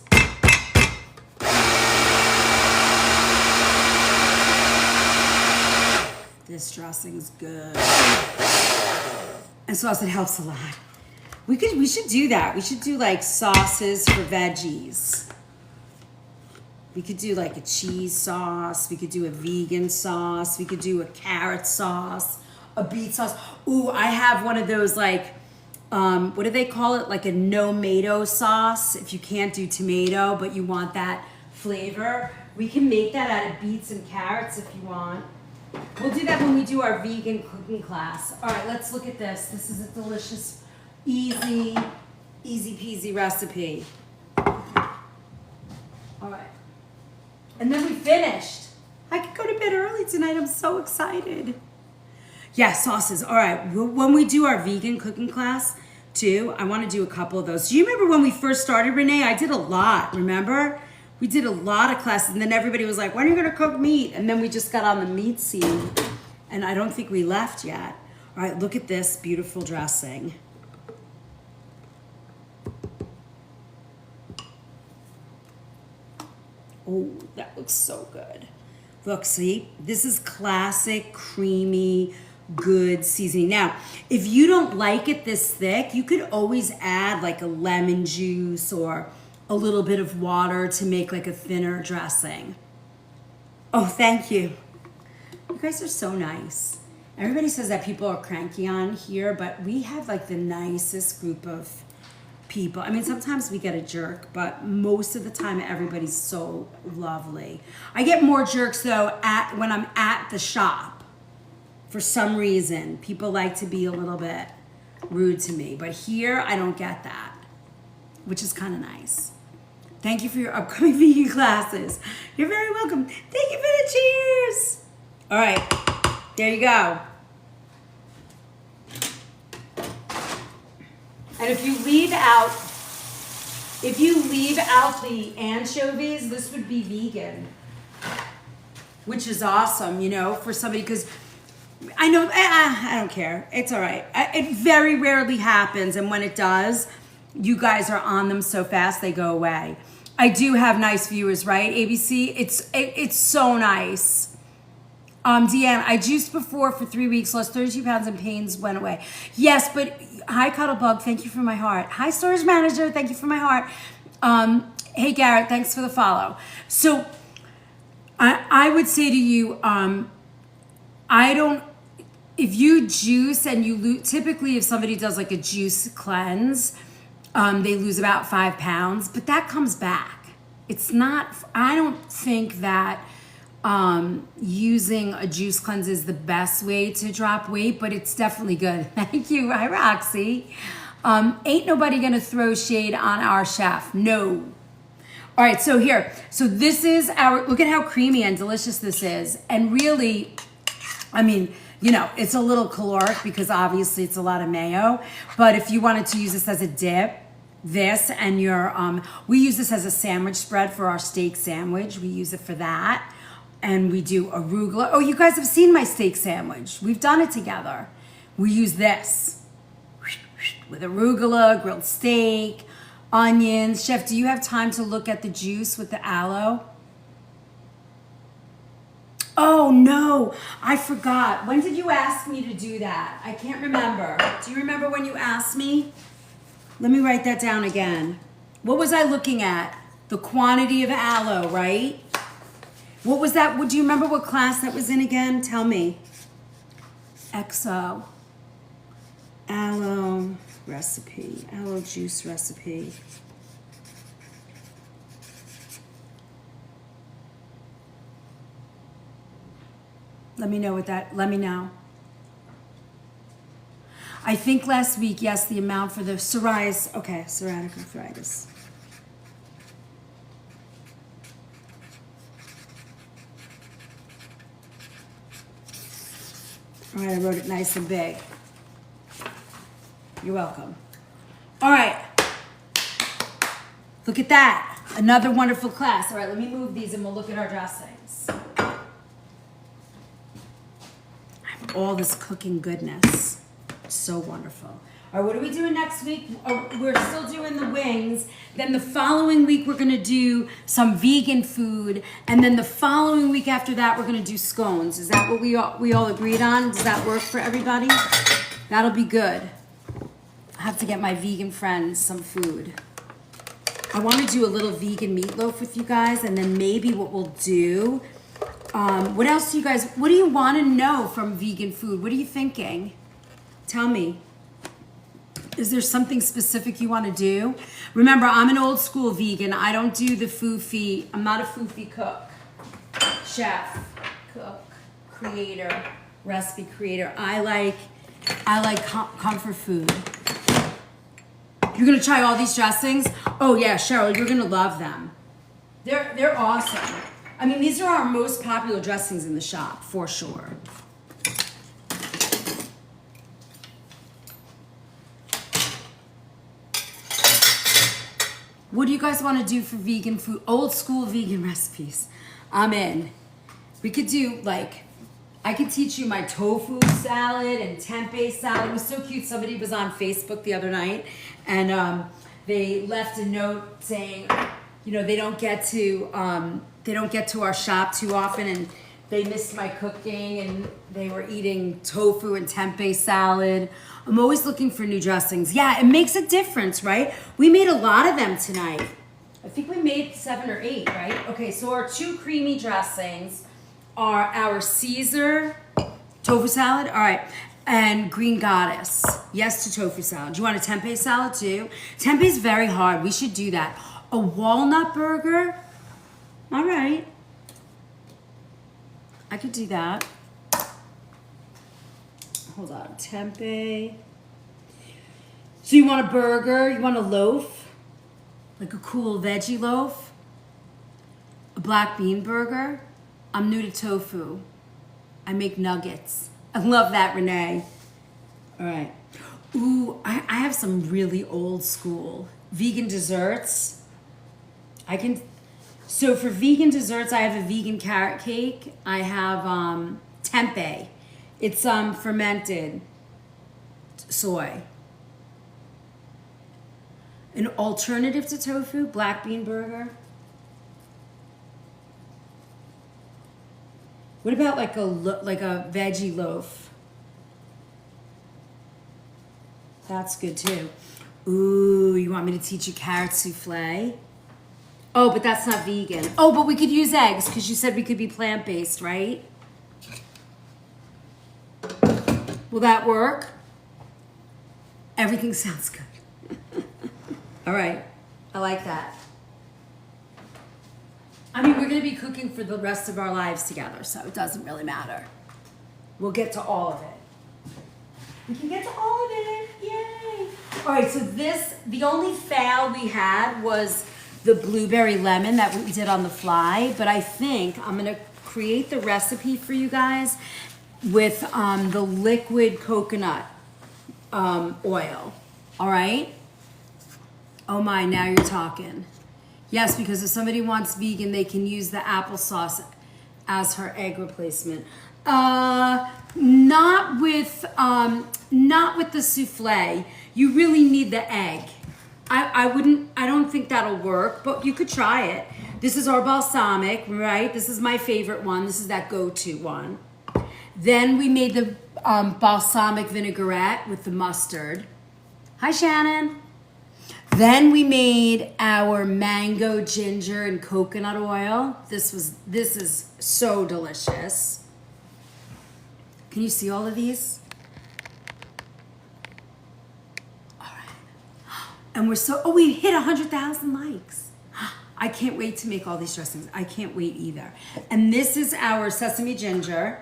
This dressing's good. And sauce, it helps a lot. We should do that. We should do like sauces for veggies. We could do like a cheese sauce. We could do a vegan sauce. We could do a carrot sauce, a beet sauce. Ooh, I have one of those like, what do they call it? Like a no-mato sauce. If you can't do tomato, but you want that flavor, we can make that out of beets and carrots if you want. We'll do that when we do our vegan cooking class. All right, let's look at this. This is a delicious, easy peasy recipe. All right. And then we finished. I could go to bed early tonight. I'm so excited. Yeah, sauces. All right. When we do our vegan cooking class, too, I want to do a couple of those. Do you remember when we first started, Renee? I did a lot, remember? We did a lot of classes, and then everybody was like, when are you gonna cook meat? And then we just got on the meat scene, and I don't think we left yet. All right, look at this beautiful dressing. Oh, that looks so good. Look, see, this is classic, creamy, good seasoning. Now, if you don't like it this thick, you could always add like a lemon juice or a little bit of water to make like a thinner dressing. Oh, thank you. You guys are so nice. Everybody says that people are cranky on here, but we have like the nicest group of people. I mean, sometimes we get a jerk, but most of the time everybody's so lovely. I get more jerks though when I'm at the shop. For some reason, people like to be a little bit rude to me, but here I don't get that, which is kind of nice. Thank you for your upcoming vegan classes. You're very welcome. Thank you for the cheers. All right, there you go. And if you leave out the anchovies, this would be vegan, which is awesome, you know, for somebody, because I know, I don't care. It's all right. It very rarely happens, and when it does, you guys are on them so fast they go away. I do have nice viewers, right? ABC, it's so nice. Deanne, I juiced before for 3 weeks, lost 32 pounds and pains went away. Yes, but hi, Cuddlebug, thank you for my heart. Hi, Storage Manager, thank you for my heart. Hey, Garrett, thanks for the follow. So I would say to you, if you juice and you lose, typically if somebody does like a juice cleanse, they lose about 5 pounds, but that comes back. It's not, I don't think that using a juice cleanse is the best way to drop weight, but it's definitely good. Thank you. Hi, Roxy. Ain't nobody gonna throw shade on our chef. No. All right, so here. So this is look at how creamy and delicious this is. And really, I mean, you know, it's a little caloric because obviously it's a lot of mayo, but if you wanted to use this as a dip, we use this as a sandwich spread for our steak sandwich. We use it for that. And we do arugula. Oh, you guys have seen my steak sandwich. We've done it together. We use this with arugula, grilled steak, onions. Chef, do you have time to look at the juice with the aloe? Oh, no, I forgot. When did you ask me to do that? I can't remember. Do you remember when you asked me? Let me write that down again. What was I looking at? The quantity of aloe, right? What was that? Do you remember what class that was in again? Tell me. XO. Aloe recipe. Aloe juice recipe. Let me know. I think last week, yes, the amount for the psoriasis. Okay, psoriatic arthritis. All right, I wrote it nice and big. You're welcome. All right. Look at that. Another wonderful class. All right, let me move these and we'll look at our dressings. I have all this cooking goodness. So wonderful. All right, what are we doing next week? Oh, we're still doing the wings. Then the following week, we're going to do some vegan food. And then the following week after that, we're going to do scones. Is that what we all agreed on? Does that work for everybody? That'll be good. I have to get my vegan friends some food. I want to do a little vegan meatloaf with you guys. And then maybe what we'll do, what else do you want to know from vegan food? What are you thinking? Tell me. Is there something specific you want to do? Remember, I'm an old school vegan. I don't do the foofy. I'm not a foofy cook. Chef, cook, creator, recipe creator. I like comfort food. You're gonna try all these dressings? Oh yeah, Cheryl, you're gonna love them. They're awesome. I mean, these are our most popular dressings in the shop, for sure. What do you guys want to do for vegan food? Old school vegan recipes. I'm in. We could do I could teach you my tofu salad and tempeh salad. It was so cute. Somebody was on Facebook the other night and they left a note saying, they don't get to our shop too often and they missed my cooking and they were eating tofu and tempeh salad. I'm always looking for new dressings. Yeah, it makes a difference, right? We made a lot of them tonight. I think we made 7 or 8, right? Okay, so our 2 creamy dressings are our Caesar tofu salad, all right, and Green Goddess. Yes to tofu salad. Do you want a tempeh salad too? Tempeh's very hard. We should do that. A walnut burger? All right. I could do that. Hold on, tempeh. So you want a burger? You want a loaf? Like a cool veggie loaf? A black bean burger? I'm new to tofu. I make nuggets. I love that, Renee. All right. Ooh, I have some really old school vegan desserts. So for vegan desserts, I have a vegan carrot cake. I have tempeh. It's fermented soy. An alternative to tofu, black bean burger. What about like a veggie loaf? That's good too. Ooh, you want me to teach you carrot souffle? Oh, but that's not vegan. Oh, but we could use eggs because you said we could be plant-based, right? Will that work? Everything sounds good. All right, I like that. I mean, we're gonna be cooking for the rest of our lives together, so it doesn't really matter. We'll get to all of it. We can get to all of it, yay! All right, so the only fail we had was the blueberry lemon that we did on the fly, but I think I'm gonna create the recipe for you guys with the liquid coconut oil, all right? Oh my, now you're talking. Yes, because if somebody wants vegan, they can use the applesauce as her egg replacement. Not with the souffle. You really need the egg. I don't think that'll work, but you could try it. This is our balsamic, right? This is my favorite one. This is that go-to one. Then we made the balsamic vinaigrette with the mustard. Hi, Shannon. Then we made our mango, ginger, and coconut oil. This is so delicious. Can you see all of these? All right. And we hit 100,000 likes. I can't wait to make all these dressings. I can't wait either. And this is our sesame ginger.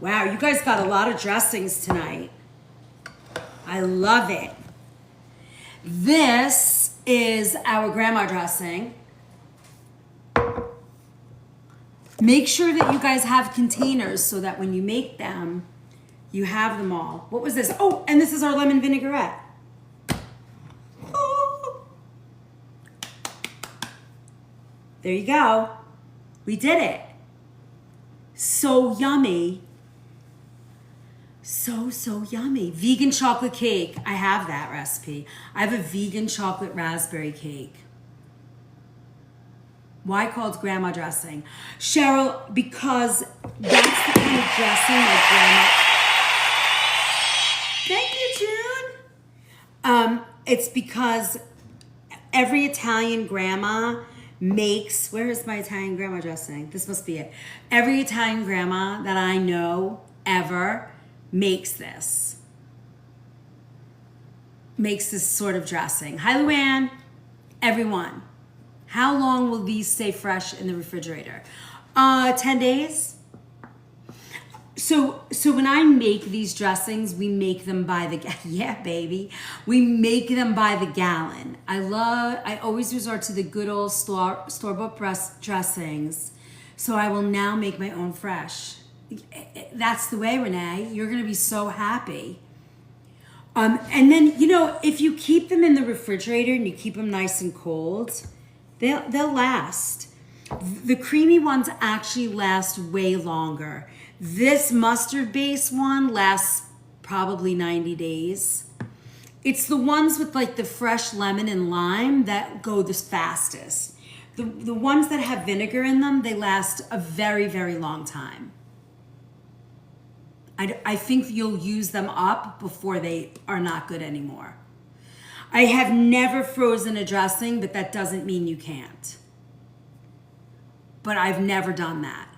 Wow, you guys got a lot of dressings tonight. I love it. This is our grandma dressing. Make sure that you guys have containers so that when you make them, you have them all. What was this? Oh, and this is our lemon vinaigrette. Oh. There you go. We did it. So yummy. So yummy. Vegan chocolate cake. I have that recipe. I have a vegan chocolate raspberry cake. Why called grandma dressing? Cheryl, because that's the kind of dressing like grandma. Thank you, June. It's because every Italian grandma makes, where is my Italian grandma dressing? This must be it. Every Italian grandma that I know ever makes this sort of dressing. Hi, Luann. Everyone, how long will these stay fresh in the refrigerator? 10 days. So when I make these dressings, we make them by the, yeah, baby. We make them by the gallon. I always resort to the good old store-bought dressings. So I will now make my own fresh. That's the way, Renee. You're going to be so happy. And then, if you keep them in the refrigerator and you keep them nice and cold, they'll last. The creamy ones actually last way longer. This mustard-based one lasts probably 90 days. It's the ones with like the fresh lemon and lime that go the fastest. The ones that have vinegar in them, they last a very, very long time. I think you'll use them up before they are not good anymore. I have never frozen a dressing, but that doesn't mean you can't. But I've never done that.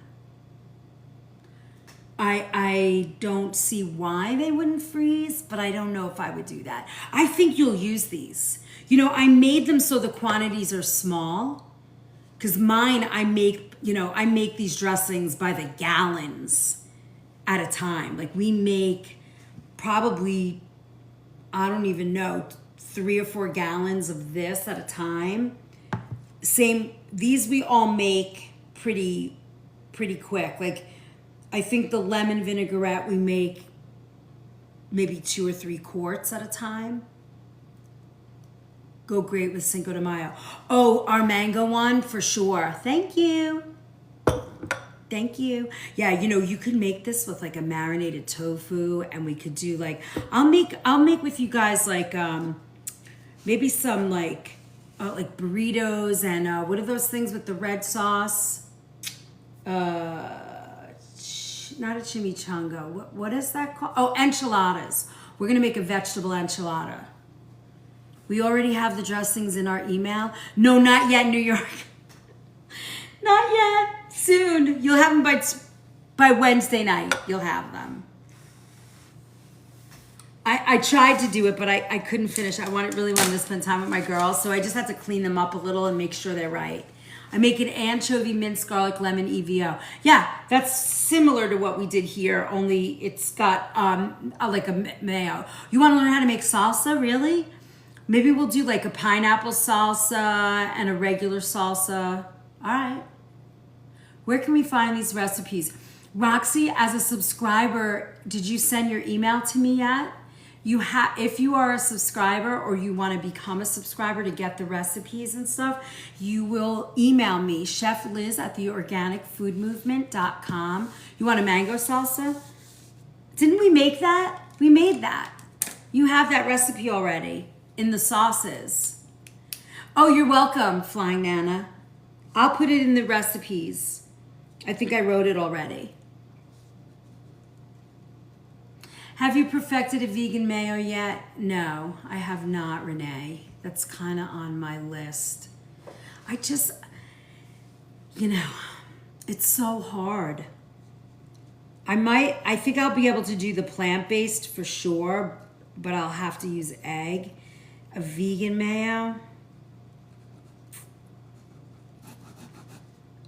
I don't see why they wouldn't freeze, but I don't know if I would do that. I think you'll use these. I made them so the quantities are small, because mine, I make these dressings by the gallons at a time. Like we make probably, I don't even know, 3 or 4 gallons of this at a time. These we all make pretty quick. Like I think the lemon vinaigrette we make maybe 2 or 3 quarts at a time. Go great with Cinco de Mayo. Oh, our mango one for sure. Thank you. Thank you. Yeah, you could make this with like a marinated tofu, and we could do like I'll make with you guys like maybe some like burritos and what are those things with the red sauce? Not a chimichanga. What is that called? Oh, enchiladas. We're gonna make a vegetable enchilada. We already have the dressings in our email. No, not yet, New York. Not yet. Soon. You'll have them by Wednesday night. You'll have them. I tried to do it, but I couldn't finish. I really wanted to spend time with my girls, so I just had to clean them up a little and make sure they're right. I make an anchovy, minced garlic, lemon EVO. Yeah, that's similar to what we did here, only it's got like a mayo. You want to learn how to make salsa, really? Maybe we'll do like a pineapple salsa and a regular salsa. All right. Where can we find these recipes? Roxy, as a subscriber, did you send your email to me yet? If you are a subscriber or you want to become a subscriber to get the recipes and stuff, you will email me, chefliz@theorganicfoodmovement.com. You want a mango salsa? Didn't we make that? We made that. You have that recipe already in the sauces. Oh, you're welcome, Flying Nana. I'll put it in the recipes. I think I wrote it already. Have you perfected a vegan mayo yet? No, I have not, Renee. That's kind of on my list. I just, it's so hard. I think I'll be able to do the plant-based for sure, but I'll have to use egg. A vegan mayo.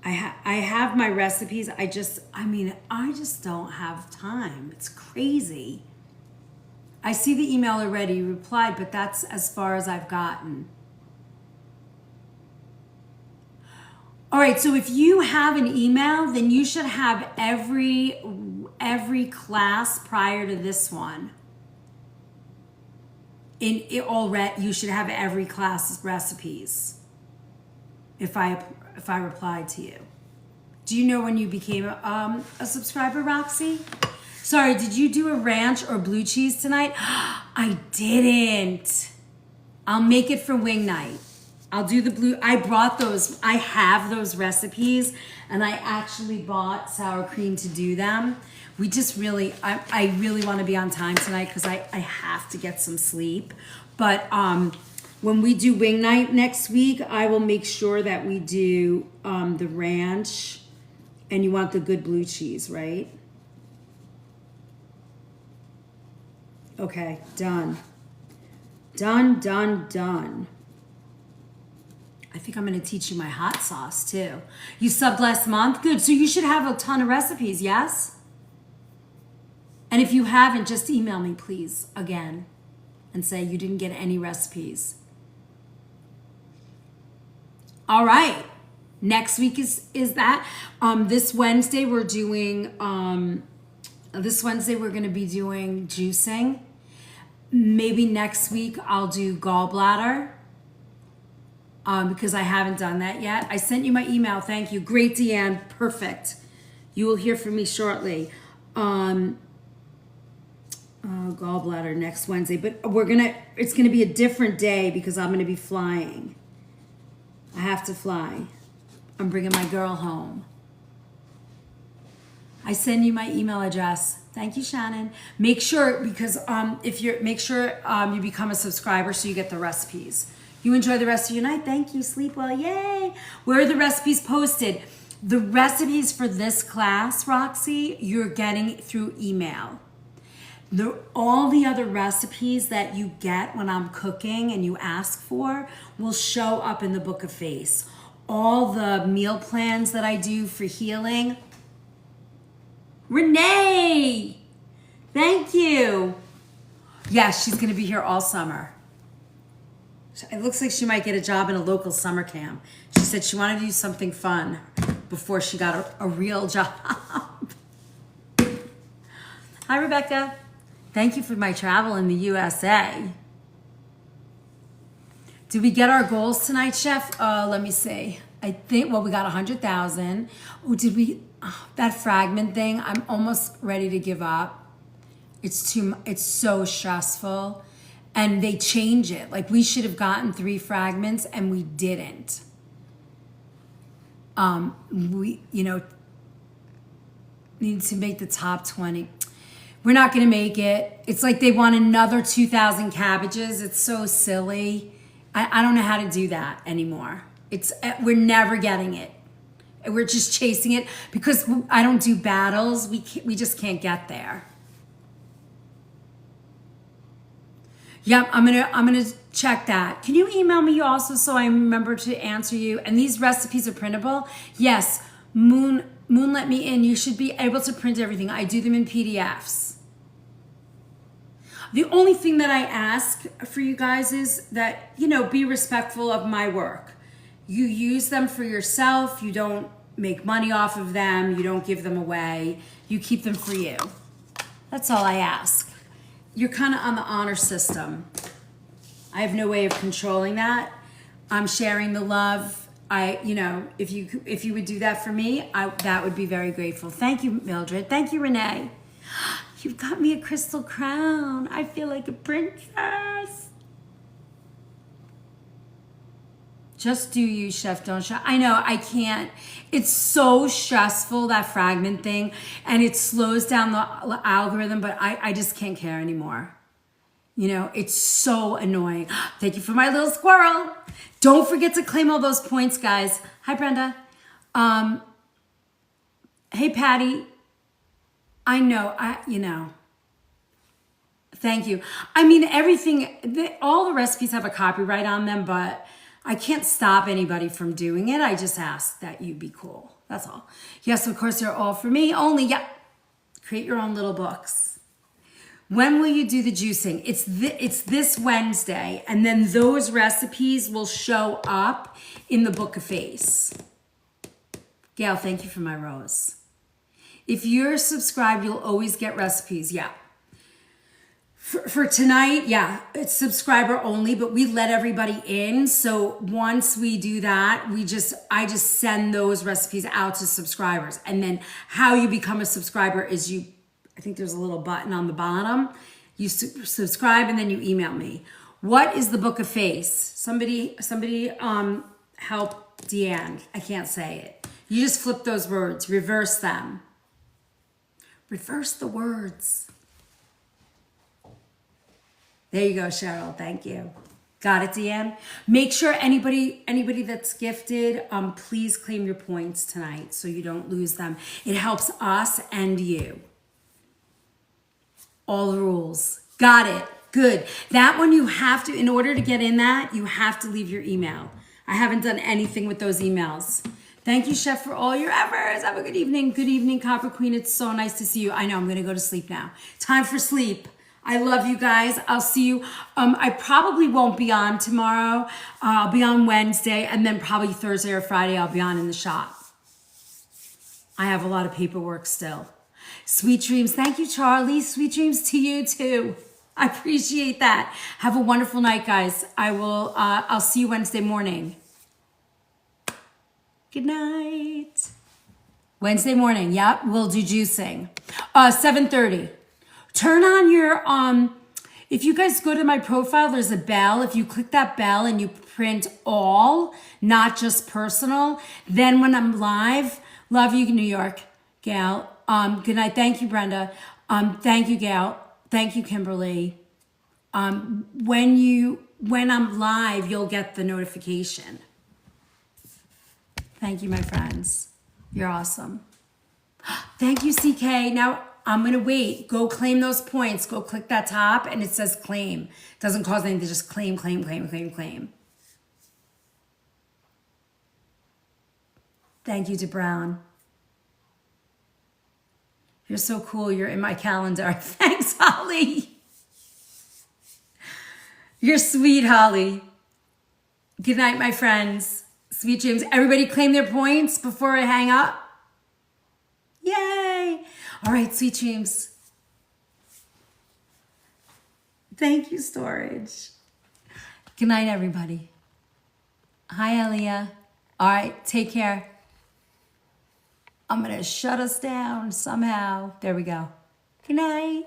I have my recipes. I just don't have time. It's crazy. I see the email already. You replied, but that's as far as I've gotten. All right, so if you have an email, then you should have every class prior to this one. You should have every class's recipes. If I replied to you. Do you know when you became a subscriber, Roxy? Sorry, did you do a ranch or blue cheese tonight? I didn't. I'll make it for wing night. I'll do the blue. I brought those. I have those recipes, and I actually bought sour cream to do them. We just really, I really want to be on time tonight because I have to get some sleep. But when we do wing night next week, I will make sure that we do the ranch, and you want the good blue cheese, right? Okay, done. Done, done, done. I think I'm going to teach you my hot sauce too. You subbed last month? Good. So you should have a ton of recipes, yes? And if you haven't, just email me, please, again, and say you didn't get any recipes. All right. Next week is that. This Wednesday we're doing. This Wednesday we're going to be doing juicing. maybe next week I'll do gallbladder. Because I haven't done that yet. I sent you my email. Thank you. Great, Deanne. Perfect. You will hear from me shortly. Gallbladder next Wednesday, but it's gonna be a different day because I'm gonna be flying. I have to fly. I'm bringing my girl home. I send you my email address. Thank you, Shannon. Make sure, because you become a subscriber so you get the recipes. You enjoy the rest of your night. Thank you. Sleep well. Yay. Where are the recipes posted? The recipes for this class, Roxy, you're getting through email. All the other recipes that you get when I'm cooking and you ask for will show up in the Book of Face. All the meal plans that I do for healing. Renee, thank you. Yes, she's going to be here all summer. It looks like she might get a job in a local summer camp. She said she wanted to do something fun before she got a real job. Hi, Rebecca. Thank you for my travel in the USA. Did we get our goals tonight, Chef? Let me see. I think, we got 100,000. Oh, did we? That fragment thing, I'm almost ready to give up. It's so stressful. And they change it. Like, we should have gotten 3 fragments and we didn't. We need to make the top 20. We're not going to make it. It's like they want another 2,000 cabbages. It's so silly. I don't know how to do that anymore. We're never getting it. We're just chasing it because I don't do battles. We just can't get there. Yep, I'm gonna check that. Can you email me also so I remember to answer you? And these recipes are printable? Yes, Moon let me in. You should be able to print everything. I do them in PDFs. The only thing that I ask for you guys is that, be respectful of my work. You use them for yourself. You don't make money off of them. You don't give them away. You keep them for you. That's all I ask. You're kind of on the honor system. I have no way of controlling that. I'm sharing the love. If you would do that for me, that would be very grateful. Thank you, Mildred. Thank you, Renee. You've got me a crystal crown. I feel like a princess. Just do you, Chef, don't shout. I know, I can't. It's so stressful, that fragment thing, and it slows down the algorithm, but I just can't care anymore. It's so annoying. Thank you for my little squirrel. Don't forget to claim all those points, guys. Hi, Brenda. Hey, Patty. I know, thank you. I mean, all the recipes have a copyright on them, but I can't stop anybody from doing it. I just ask that you be cool. That's all. Yes, of course, they're all for me only. Yep. Create your own little books. When will you do the juicing? It's this Wednesday, and then those recipes will show up in the Book of Face. Gail, thank you for my rose. If you're subscribed, you'll always get recipes. Yeah. For tonight, yeah, it's subscriber only, but we let everybody in. So once we do that, I just send those recipes out to subscribers. And then how you become a subscriber is I think there's a little button on the bottom. You subscribe and then you email me. What is the Book of Face? Somebody help Deanne. I can't say it. You just flip those words, reverse them. Reverse the words. There you go, Cheryl. Thank you. Got it, Deanne? Make sure anybody that's gifted, please claim your points tonight so you don't lose them. It helps us and you. All the rules. Got it. Good. That one you have to, in order to get in that, you have to leave your email. I haven't done anything with those emails. Thank you, Chef, for all your efforts. Have a good evening. Good evening, Copper Queen. It's so nice to see you. I know, I'm going to go to sleep now. Time for sleep. I love you guys. I'll see you. I probably won't be on tomorrow. I'll be on Wednesday, and then probably Thursday or Friday I'll be on in the shop. I have a lot of paperwork still. Sweet dreams. Thank you, Charlie. Sweet dreams to you too. I appreciate that. Have a wonderful night, guys. I'll see you Wednesday morning. Good night. Wednesday morning, yep, we'll do juicing. 7:30. Turn on your, if you guys go to my profile, there's a bell. If you click that bell and you print all, not just personal, then when I'm live, love you, New York, Gail. Good night. Thank you, Brenda. Thank you, Gail. Thank you, Kimberly. When I'm live, you'll get the notification. Thank you, my friends. You're awesome. Thank you, CK. Now I'm gonna wait. Go claim those points. Go click that top and it says claim. It doesn't cost anything to just claim, claim, claim, claim, claim. Thank you to Brown. You're so cool. You're in my calendar. Thanks, Holly. You're sweet, Holly. Good night, my friends. Sweet dreams. Everybody claim their points before I hang up. Yay. All right, sweet dreams. Thank you, Storage. Good night, everybody. Hi, Elia. All right, take care. I'm going to shut us down somehow. There we go. Good night.